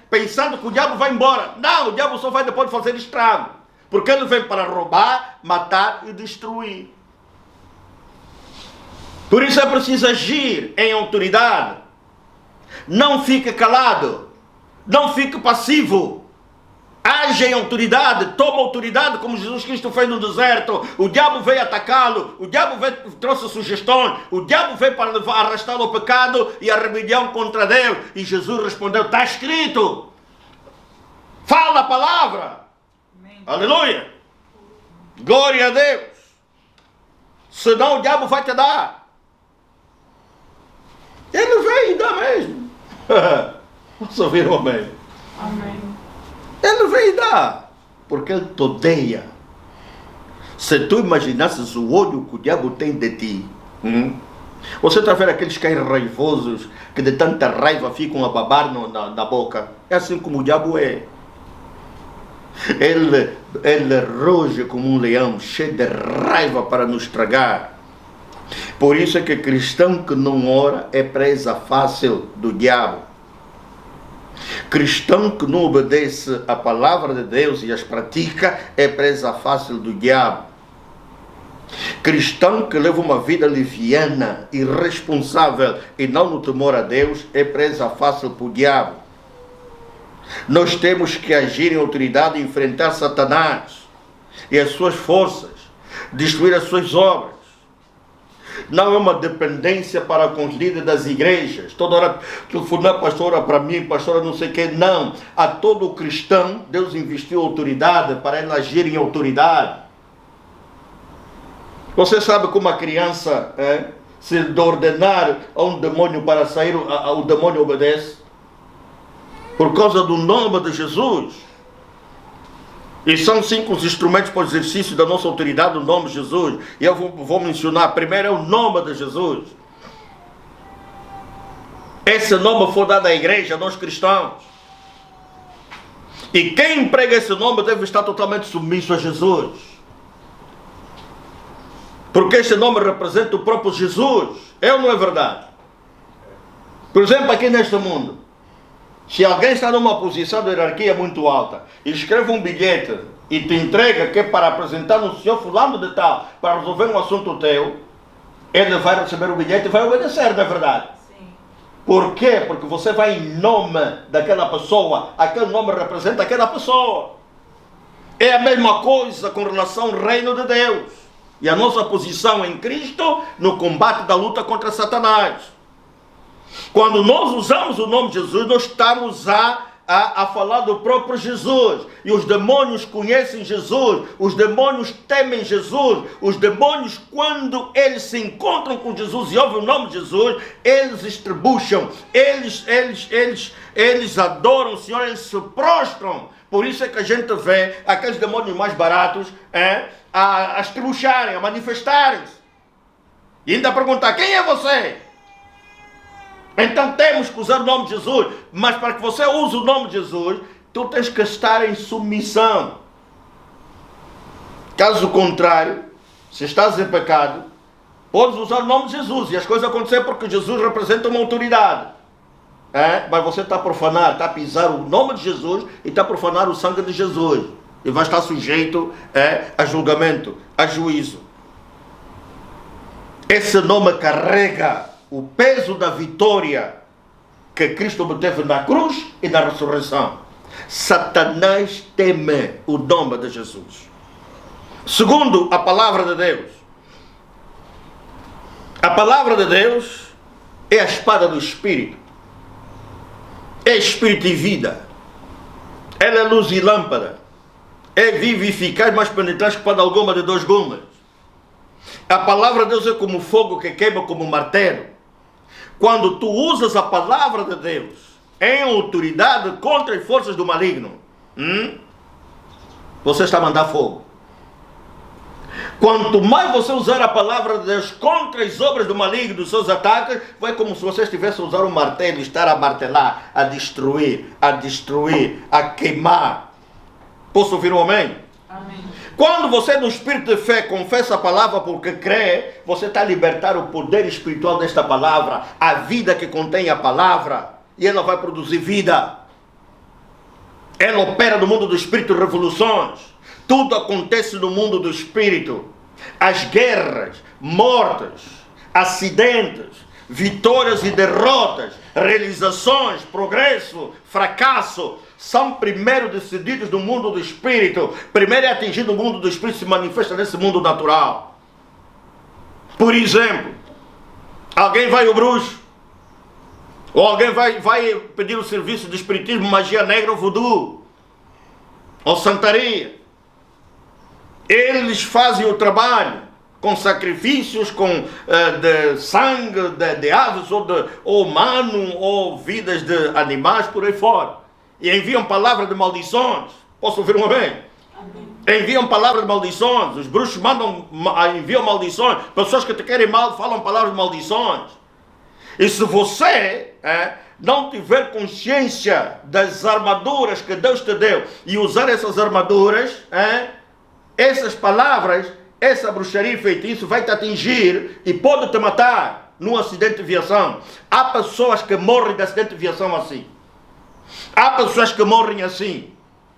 pensando que o diabo vai embora. Não, o diabo só vai depois fazer estrago. Porque ele vem para roubar, matar e destruir. Por isso é preciso agir em autoridade. Não fique calado. Não fique passivo. Age em autoridade, toma autoridade como Jesus Cristo fez no deserto. O diabo veio atacá-lo, o diabo trouxe sugestões, o diabo veio para arrastá-lo ao pecado e à rebelião contra Deus. E Jesus respondeu: está escrito. Fala a palavra. Amém. Aleluia. Glória a Deus. Senão o diabo vai te dar. Ele vem e dá mesmo. Posso ouvir um amém? Amém. Ele vem e dá, porque ele te odeia. Se tu imaginasses o ódio que o diabo tem de ti, você está a ver aqueles cães raivosos que de tanta raiva ficam a babar na boca. É assim como o diabo é. Ele ruge como um leão, cheio de raiva para nos tragar. Por isso é que cristão que não ora é presa fácil do diabo. Cristão que não obedece à palavra de Deus e as pratica é presa fácil do diabo. Cristão que leva uma vida liviana, irresponsável e não no temor a Deus é presa fácil para o diabo. Nós temos que agir em autoridade e enfrentar Satanás e as suas forças, destruir as suas obras. Não é uma dependência para com os líderes das igrejas. Toda hora telefonar, pastora, para mim, pastora, não sei o que. Não. A todo cristão, Deus investiu autoridade para ele agir em autoridade. Você sabe como a criança, se ordenar a um demônio para sair, o demônio obedece? Por causa do nome de Jesus. E são 5 os instrumentos para o exercício da nossa autoridade no nome de Jesus. E eu vou mencionar. Primeiro é o nome de Jesus. Esse nome foi dado à igreja, a nós cristãos. E quem emprega esse nome deve estar totalmente submisso a Jesus. Porque este nome representa o próprio Jesus. É ou não é verdade? Por exemplo, aqui neste mundo, se alguém está numa posição de hierarquia muito alta e escreve um bilhete e te entrega que é para apresentar no senhor fulano de tal, para resolver um assunto teu, ele vai receber o bilhete e vai obedecer, não é verdade? Sim. Por quê? Porque você vai em nome daquela pessoa. Aquele nome representa aquela pessoa. É a mesma coisa com relação ao reino de Deus. E a nossa posição em Cristo no combate da luta contra Satanás. Quando nós usamos o nome de Jesus, nós estamos a falar do próprio Jesus. E os demônios conhecem Jesus. Os demônios temem Jesus. Os demônios, quando eles se encontram com Jesus e ouvem o nome de Jesus, eles estrebucham. Eles adoram o Senhor, eles se prostram. Por isso é que a gente vê aqueles demônios mais baratos a estrebucharem, a manifestarem-se. E ainda perguntar, quem é você? Então temos que usar o nome de Jesus. Mas para que você use o nome de Jesus, tu tens que estar em submissão. Caso contrário, se estás em pecado, podes usar o nome de Jesus e as coisas acontecer porque Jesus representa uma autoridade. Mas você está a profanar, está a pisar o nome de Jesus e está a profanar o sangue de Jesus. E vai estar sujeito a julgamento, a juízo. Esse nome carrega o peso da vitória que Cristo obteve na cruz e na ressurreição. Satanás teme o nome de Jesus. Segundo, a palavra de Deus. A palavra de Deus é a espada do Espírito. É Espírito e vida. Ela é luz e lâmpada. É viva e eficaz, mais penetrante que espada alguma de 2 gumes. A palavra de Deus é como fogo que queima como martelo. Quando tu usas a palavra de Deus em autoridade contra as forças do maligno, você está a mandar fogo. Quanto mais você usar a palavra de Deus contra as obras do maligno, dos seus ataques, vai como se você estivesse a usar um martelo e estar a martelar, a destruir, a queimar. Posso ouvir um amém? Amém. Quando você no espírito de fé confessa a palavra porque crê, você está a libertar o poder espiritual desta palavra, a vida que contém a palavra, e ela vai produzir vida. Ela opera no mundo do espírito revoluções. Tudo acontece no mundo do espírito. As guerras, mortes, acidentes, vitórias e derrotas, realizações, progresso, fracasso, são primeiro decididos no mundo do espírito. Primeiro é atingido no mundo do espírito, se manifesta nesse mundo natural. Por exemplo, alguém vai ao bruxo, ou alguém vai pedir o serviço de espiritismo, magia negra ou voodoo, ou santaria. Eles fazem o trabalho com sacrifícios, de sangue de aves ou humano, ou vidas de animais por aí fora. E enviam palavras de maldições. Posso ouvir um amém? Amém. Enviam palavras de maldições. Os bruxos enviam maldições. Pessoas que te querem mal falam palavras de maldições. E se você não tiver consciência das armaduras que Deus te deu e usar essas armaduras, essas palavras, essa bruxaria e feitiço vai te atingir e pode te matar num acidente de aviação. Há pessoas que morrem de acidente de aviação assim. Há pessoas que morrem assim.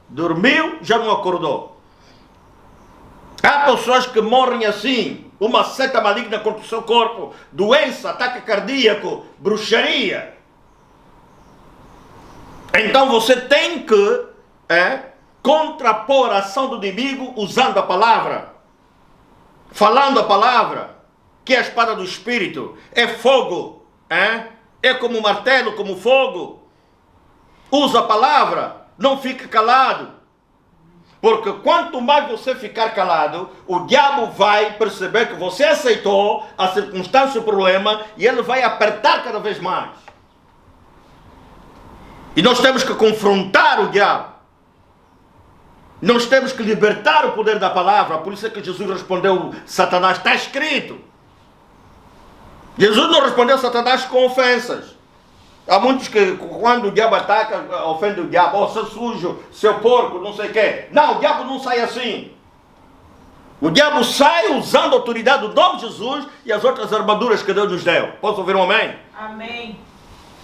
Dormiu, já não acordou. Há pessoas que morrem assim. Uma seta maligna contra o seu corpo. Doença, ataque cardíaco, bruxaria. Então você tem que contrapor a ação do inimigo usando a palavra. Falando a palavra. Que é a espada do Espírito. É fogo. É como martelo, como fogo. Usa a palavra, não fique calado. Porque quanto mais você ficar calado, o diabo vai perceber que você aceitou a circunstância, o problema, e ele vai apertar cada vez mais. E nós temos que confrontar o diabo. Nós temos que libertar o poder da palavra. Por isso é que Jesus respondeu: Satanás, está escrito. Jesus não respondeu a Satanás com ofensas. Há muitos que, quando o diabo ataca, ofende o diabo. Oh, seu sujo, seu porco, não sei o quê. Não, o diabo não sai assim. O diabo sai usando a autoridade do nome de Jesus e as outras armaduras que Deus nos deu. Posso ouvir um amém? Amém.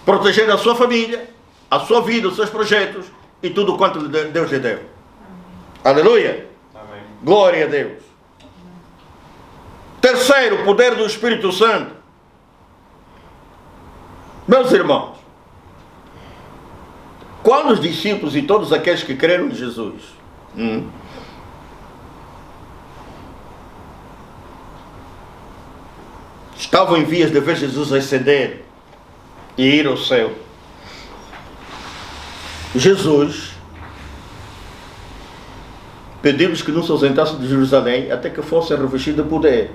Protegendo a sua família, a sua vida, os seus projetos e tudo quanto Deus lhe deu. Aleluia. Amém. Glória a Deus. Terceiro, o poder do Espírito Santo. Meus irmãos, quando os discípulos e todos aqueles que creram em Jesus estavam em vias de ver Jesus ascender e ir ao céu, Jesus pediu-lhes que não se ausentassem de Jerusalém até que fossem revestidos de poder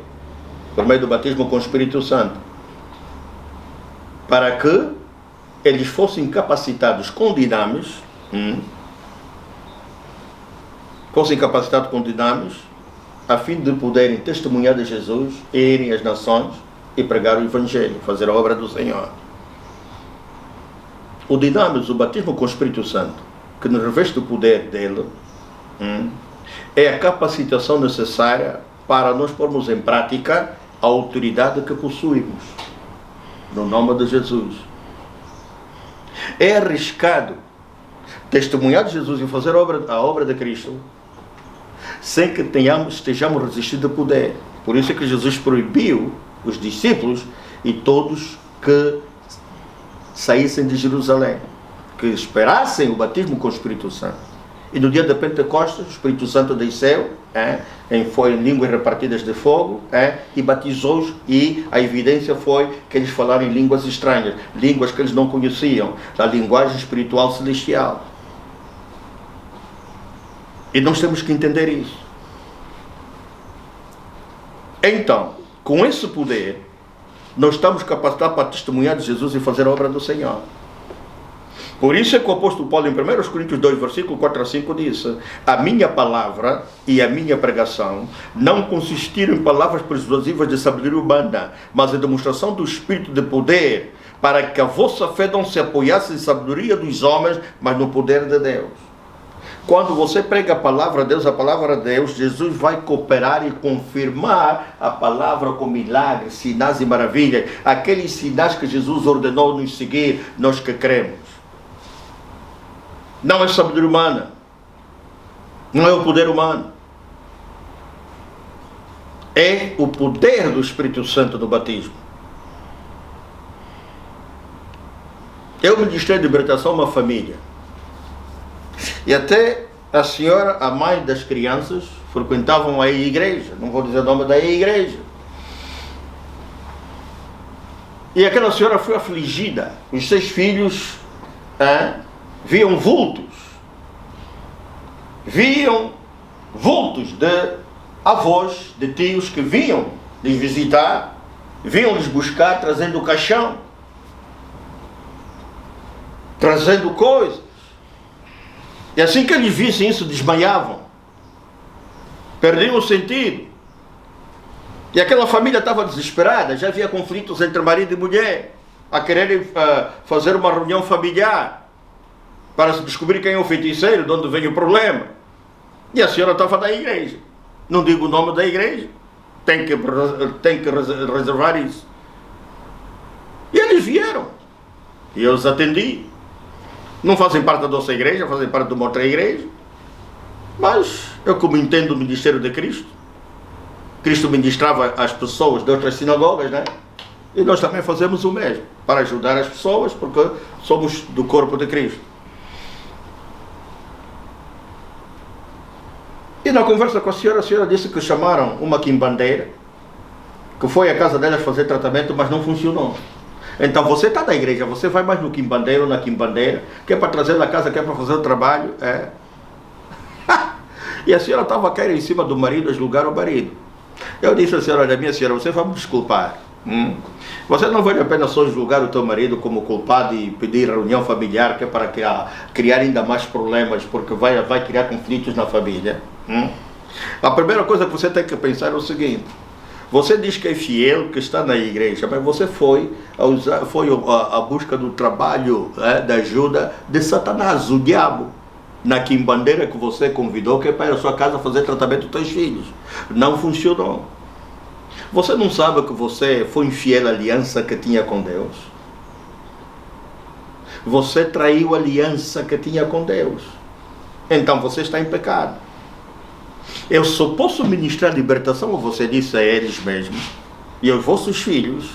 por meio do batismo com o Espírito Santo, para que eles fossem capacitados com dinamis, a fim de poderem testemunhar de Jesus e irem às nações e pregar o Evangelho, fazer a obra do Senhor. O dinamis, o batismo com o Espírito Santo, que nos reveste o poder dele, é a capacitação necessária para nós pormos em prática a autoridade que possuímos, no nome de Jesus. É arriscado testemunhar de Jesus e fazer a obra de Cristo sem que estejamos resistindo ao poder. Por isso é que Jesus proibiu os discípulos e todos que saíssem de Jerusalém, que esperassem o batismo com o Espírito Santo. E no dia da Pentecostes, o Espírito Santo desceu, foi em línguas repartidas de fogo, e batizou-os, e a evidência foi que eles falaram em línguas estranhas, línguas que eles não conheciam, a linguagem espiritual celestial. E nós temos que entender isso. Então, com esse poder, nós estamos capacitados para testemunhar de Jesus e fazer a obra do Senhor. Por isso é que o apóstolo Paulo, em 1 Coríntios 2, versículo 4 a 5, disse: a minha palavra e a minha pregação não consistiram em palavras persuasivas de sabedoria humana, mas em demonstração do Espírito de poder, para que a vossa fé não se apoiasse em sabedoria dos homens, mas no poder de Deus. Quando você prega a palavra de Deus, Jesus vai cooperar e confirmar a palavra com milagres, sinais e maravilhas. Aqueles sinais que Jesus ordenou nos seguir, nós que cremos. Não é sabedoria humana. Não é o poder humano. É o poder do Espírito Santo no batismo. Eu ministrei de libertação a uma família. E até a senhora, a mãe das crianças, frequentavam a igreja. Não vou dizer o nome da igreja. E aquela senhora foi afligida. Os 6 filhos viam vultos. Viam vultos de avós, de tios que vinham lhes visitar, vinham lhes buscar, trazendo o caixão, trazendo coisas. E assim que eles vissem isso, desmaiavam, perdiam o sentido. E aquela família estava desesperada, já havia conflitos entre marido e mulher, a quererem fazer uma reunião familiar para se descobrir quem é o feiticeiro, de onde vem o problema. E a senhora estava na igreja. Não digo o nome da igreja, tem que reservar isso. E eles vieram, e eu os atendi. Não fazem parte da nossa igreja, fazem parte de uma outra igreja. Mas eu, como entendo o ministério de Cristo, Cristo ministrava as pessoas de outras sinagogas, né? E nós também fazemos o mesmo, para ajudar as pessoas, porque somos do corpo de Cristo. E na conversa com a senhora disse que chamaram uma quimbandeira, que foi à casa delas fazer tratamento, mas não funcionou. Então você está na igreja, você vai mais no quimbandeiro ou na quimbandeira, que é para trazer na casa, que é para fazer o trabalho. E a senhora estava a cair em cima do marido, a julgar o marido. Eu disse à senhora: olha, minha senhora, você vai me desculpar, Você não vale a pena só julgar o teu marido como culpado e pedir reunião familiar, que é para criar ainda mais problemas, porque vai criar conflitos na família. A primeira coisa que você tem que pensar é o seguinte: você diz que é fiel, que está na igreja, mas você foi à busca do trabalho, da ajuda de Satanás, o diabo, na quimbandeira que você convidou, que é para ir à sua casa fazer tratamento dos teus filhos. Não funcionou. Você não sabe que você foi infiel à aliança que tinha com Deus? Você traiu a aliança que tinha com Deus. Então você está em pecado. Eu só posso ministrar libertação, você disse a eles mesmos, e aos vossos filhos,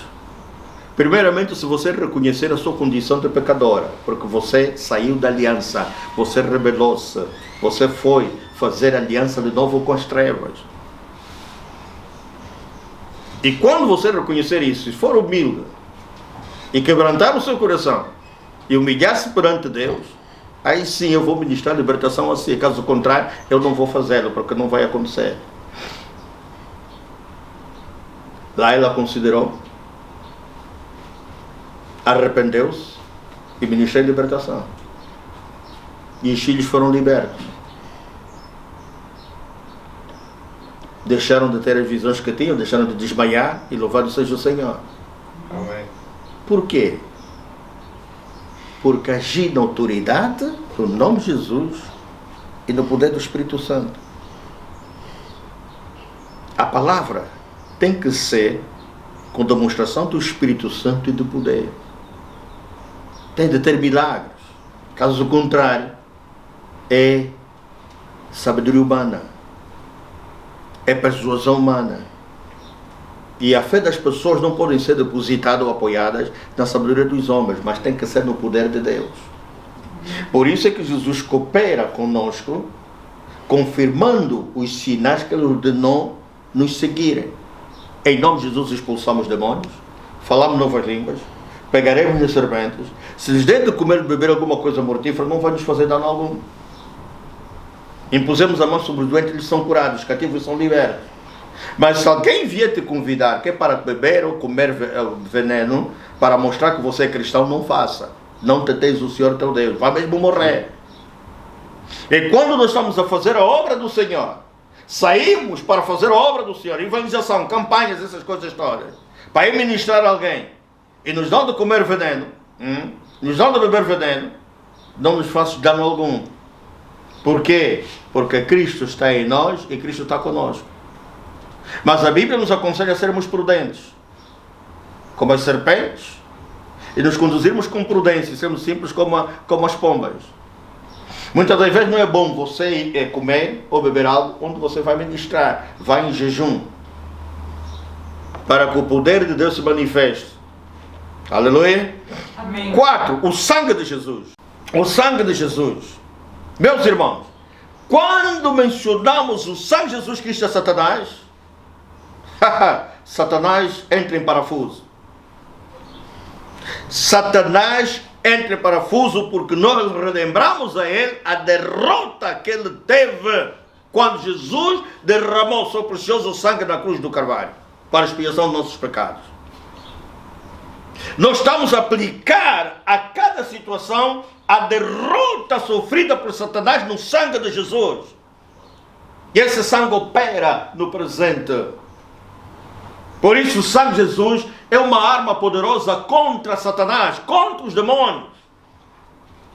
primeiramente se você reconhecer a sua condição de pecadora, porque você saiu da aliança, você rebelou-se, você foi fazer aliança de novo com as trevas. E quando você reconhecer isso, se for humilde, e quebrantar o seu coração, e humilhar-se perante Deus, aí sim eu vou ministrar libertação a si. Caso contrário, eu não vou fazê-lo, porque não vai acontecer. Lá ela considerou, arrependeu-se e ministrei libertação. E os filhos foram libertos. Deixaram de ter as visões que tinham, deixaram de desmaiar, e louvado seja o Senhor. Amém. Por quê? Porque agi na autoridade, no nome de Jesus e no poder do Espírito Santo. A palavra tem que ser com demonstração do Espírito Santo e do poder. Tem de ter milagres. Caso contrário, é sabedoria humana. É persuasão humana. E a fé das pessoas não pode ser depositada ou apoiadas na sabedoria dos homens, mas tem que ser no poder de Deus. Por isso é que Jesus coopera conosco, confirmando os sinais que Ele ordenou nos seguirem. Em nome de Jesus expulsamos demônios, falamos novas línguas, pegaremos nas serpentes. Se lhes der de comer e beber alguma coisa mortífera, não vai nos fazer dano algum. Impusemos a mão sobre os doentes, eles são curados, os cativos são libertos. Mas se alguém vier te convidar, que é para beber ou comer veneno, para mostrar que você é cristão, não faça. Não teteis o Senhor teu Deus, vai mesmo morrer. E quando nós estamos a fazer a obra do Senhor, saímos para fazer a obra do Senhor, evangelização, campanhas, essas coisas todas, para ir ministrar a alguém, e nos dão de comer veneno, nos dão de beber veneno, não nos faça dano algum. Por quê? Porque Cristo está em nós e Cristo está conosco. Mas a Bíblia nos aconselha a sermos prudentes, como as serpentes, e nos conduzirmos com prudência, sermos simples como as pombas. Muitas das vezes não é bom você comer ou beber algo onde você vai ministrar, vai em jejum, para que o poder de Deus se manifeste. Aleluia. Amém. 4. O sangue de Jesus. O sangue de Jesus. Meus irmãos, quando mencionamos o sangue de Jesus Cristo a Satanás, Satanás entra em parafuso. Satanás entra em parafuso porque nós relembramos a ele a derrota que ele teve quando Jesus derramou o seu precioso sangue na cruz do Calvário para a expiação dos nossos pecados. Nós estamos a aplicar a cada situação a derrota sofrida por Satanás no sangue de Jesus. E esse sangue opera no presente. Por isso o sangue de Jesus é uma arma poderosa contra Satanás, contra os demônios.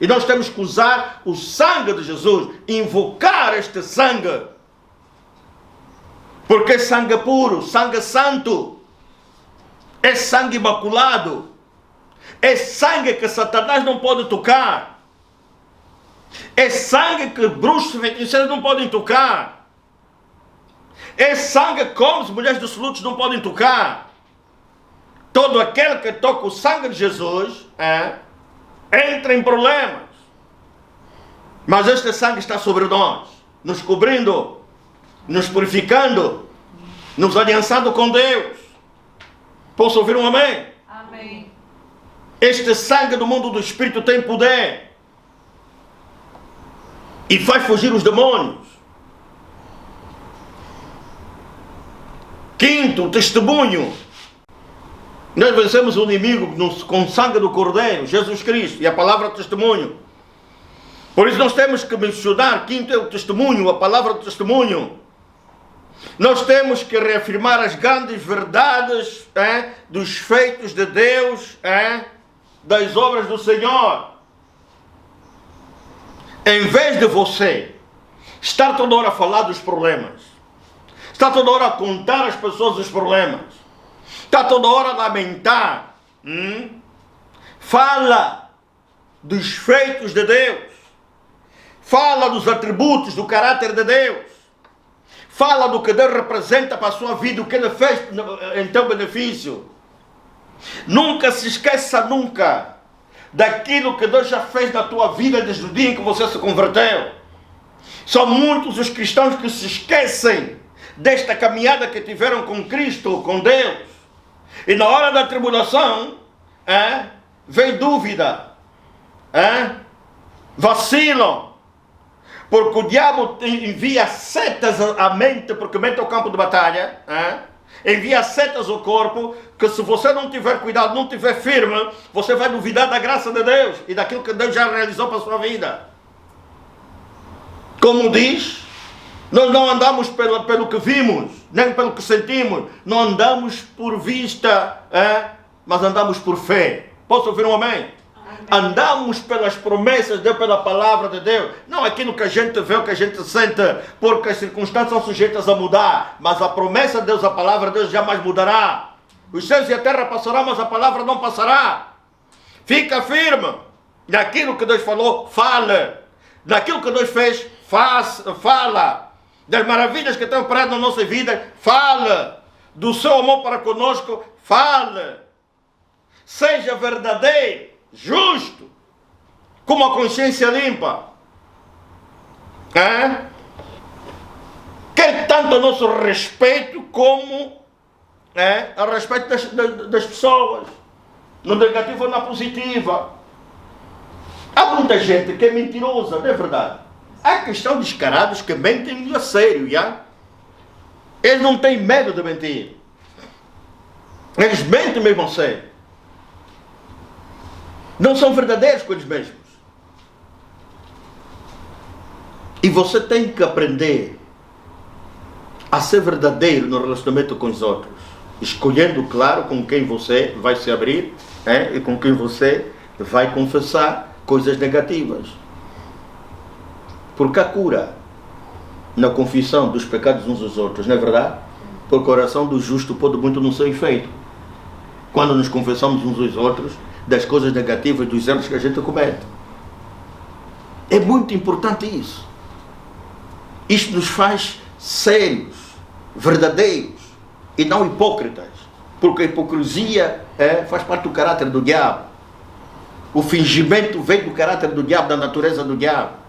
E nós temos que usar o sangue de Jesus, invocar este sangue. Porque é sangue puro, sangue santo. É sangue imaculado. É sangue que Satanás não pode tocar. É sangue que bruxos e feiticeiros não podem tocar. É sangue que homens e mulheres dissolutos não podem tocar. Todo aquele que toca o sangue de Jesus entra em problemas. Mas este sangue está sobre nós, nos cobrindo, nos purificando, nos aliançando com Deus. Posso ouvir um amém? Amém. Este sangue do mundo do Espírito tem poder e faz fugir os demônios. 5, testemunho. Nós vencemos o inimigo com o sangue do Cordeiro, Jesus Cristo, e a palavra do testemunho. Por isso nós temos que mencionar, quinto é o testemunho, a palavra do testemunho. Nós temos que reafirmar as grandes verdades dos feitos de Deus, das obras do Senhor. Em vez de você estar toda hora a falar dos problemas, estar toda hora a contar às pessoas os problemas, está toda hora a lamentar, fala dos feitos de Deus, fala dos atributos do caráter de Deus, fala do que Deus representa para a sua vida, o que Ele fez em teu benefício. Nunca se esqueça nunca daquilo que Deus já fez na tua vida desde o dia em que você se converteu. São muitos os cristãos que se esquecem desta caminhada que tiveram com Cristo, com Deus. E na hora da tribulação, vem dúvida, vacilam, porque o diabo envia setas à mente, porque mente é o campo de batalha, envia setas ao corpo, que se você não tiver cuidado, não tiver firme, você vai duvidar da graça de Deus e daquilo que Deus já realizou para a sua vida. Como diz, nós não andamos pelo que vimos, nem pelo que sentimos, não andamos por vista, mas andamos por fé. Posso ouvir um amém? Amém. Andamos pelas promessas de Deus, pela palavra de Deus, não aquilo que a gente vê, o que a gente sente, porque as circunstâncias são sujeitas a mudar, mas a promessa de Deus, a palavra de Deus jamais mudará. Os céus e a terra passarão, mas a palavra não passará. Fica firme naquilo que Deus falou, fala. Naquilo que Deus fez, fala. Das maravilhas que tem operado na nossa vida, fala. Do seu amor para conosco, fala. Seja verdadeiro, justo, com uma consciência limpa. Quer tanto o nosso respeito como a respeito das pessoas, no negativo ou na positiva. Há muita gente que é mentirosa, não é verdade? Há questão de descarados que mentem a sério, já? Eles não têm medo de mentir. Eles mentem mesmo a sério. Não são verdadeiros com eles mesmos. E você tem que aprender a ser verdadeiro no relacionamento com os outros, escolhendo, claro, com quem você vai se abrir, e com quem você vai confessar coisas negativas. Porque há cura na confissão dos pecados uns aos outros, não é verdade? Porque o coração do justo pode muito não ser feito. Quando nos confessamos uns aos outros das coisas negativas, dos erros que a gente comete. É muito importante isso. Isto nos faz sérios, verdadeiros e não hipócritas. Porque a hipocrisia faz parte do caráter do diabo. O fingimento vem do caráter do diabo, da natureza do diabo.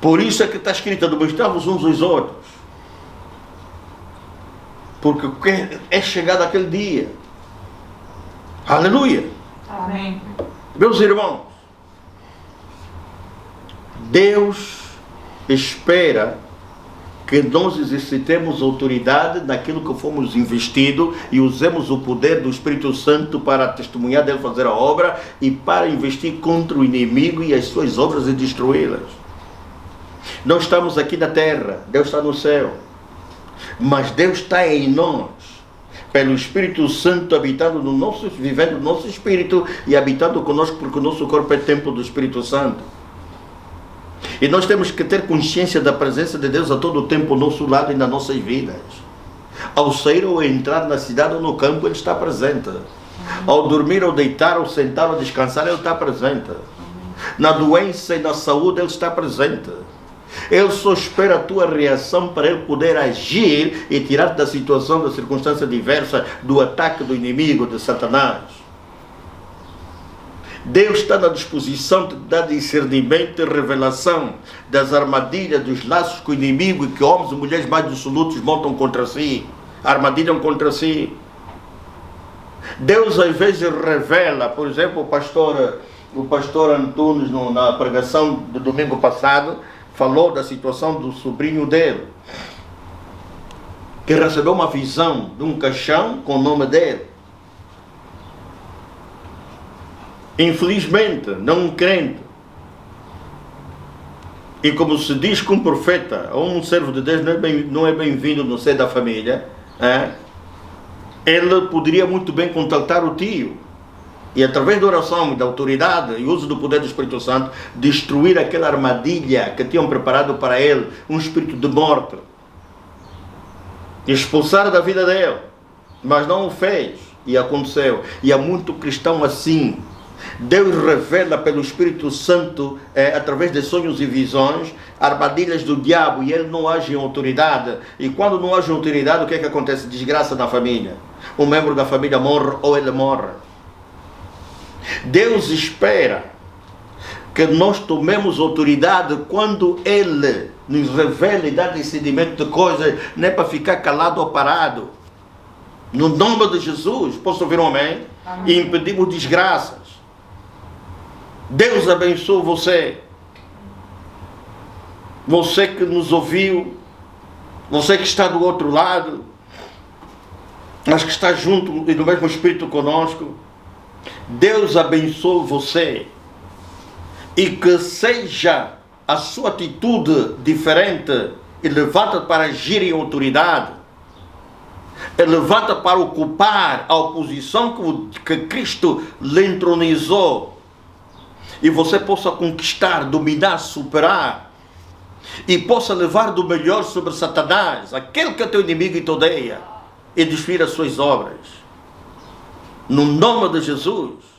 Por isso é que está escrito, admoestamos uns aos outros. Porque é chegado aquele dia. Aleluia. Amém. Meus irmãos, Deus espera que nós exercitemos autoridade naquilo que fomos investidos e usemos o poder do Espírito Santo para testemunhar dele, fazer a obra e para investir contra o inimigo e as suas obras e destruí-las. Nós estamos aqui na terra, Deus está no céu, mas Deus está em nós, pelo Espírito Santo habitando no nosso, vivendo no nosso espírito e habitando conosco, porque o nosso corpo é templo do Espírito Santo. E nós temos que ter consciência da presença de Deus a todo o tempo ao nosso lado e nas nossas vidas. Ao sair ou entrar na cidade ou no campo, Ele está presente. Ao dormir ou deitar, ou sentar ou descansar, Ele está presente. Na doença e na saúde, Ele está presente. Ele só espera a tua reação para Ele poder agir e tirar-te da situação, da circunstância diversa, do ataque do inimigo, de Satanás. Deus está na disposição de dar discernimento e revelação das armadilhas, dos laços que o inimigo e que homens e mulheres mais dissolutos montam contra si, armadilham contra si. Deus às vezes revela, por exemplo, o pastor Antunes, na pregação do domingo passado, falou da situação do sobrinho dele. que recebeu uma visão de um caixão com o nome dele. Infelizmente, não um crente. E como se diz que um profeta ou um servo de Deus não é bem-vindo no seio da família, ele poderia muito bem contactar o tio e, através da oração e da autoridade e uso do poder do Espírito Santo, destruir aquela armadilha que tinham preparado para ele, um espírito de morte, expulsar da vida dele, mas não o fez, e aconteceu. E há muito cristão assim. Deus revela pelo Espírito Santo, através de sonhos e visões, armadilhas do diabo, e ele não age em autoridade. E quando não age em autoridade, o que é que acontece? Desgraça na família. Um membro da família morre ou ele morre. Deus espera que nós tomemos autoridade quando Ele nos revela e dá discernimento de coisas, não é para ficar calado ou parado. No nome de Jesus, posso ouvir um amém? Amém. E impedimos desgraças. Deus abençoe você. Você que nos ouviu, você que está do outro lado, mas que está junto e no mesmo Espírito conosco. Deus abençoe você. E que seja a sua atitude diferente, elevada para agir em autoridade, elevada para ocupar a posição que Cristo lhe entronizou, e você possa conquistar, dominar, superar, e possa levar do melhor sobre Satanás, aquele que é teu inimigo e te odeia, e destruir as suas obras. No nome de Jesus.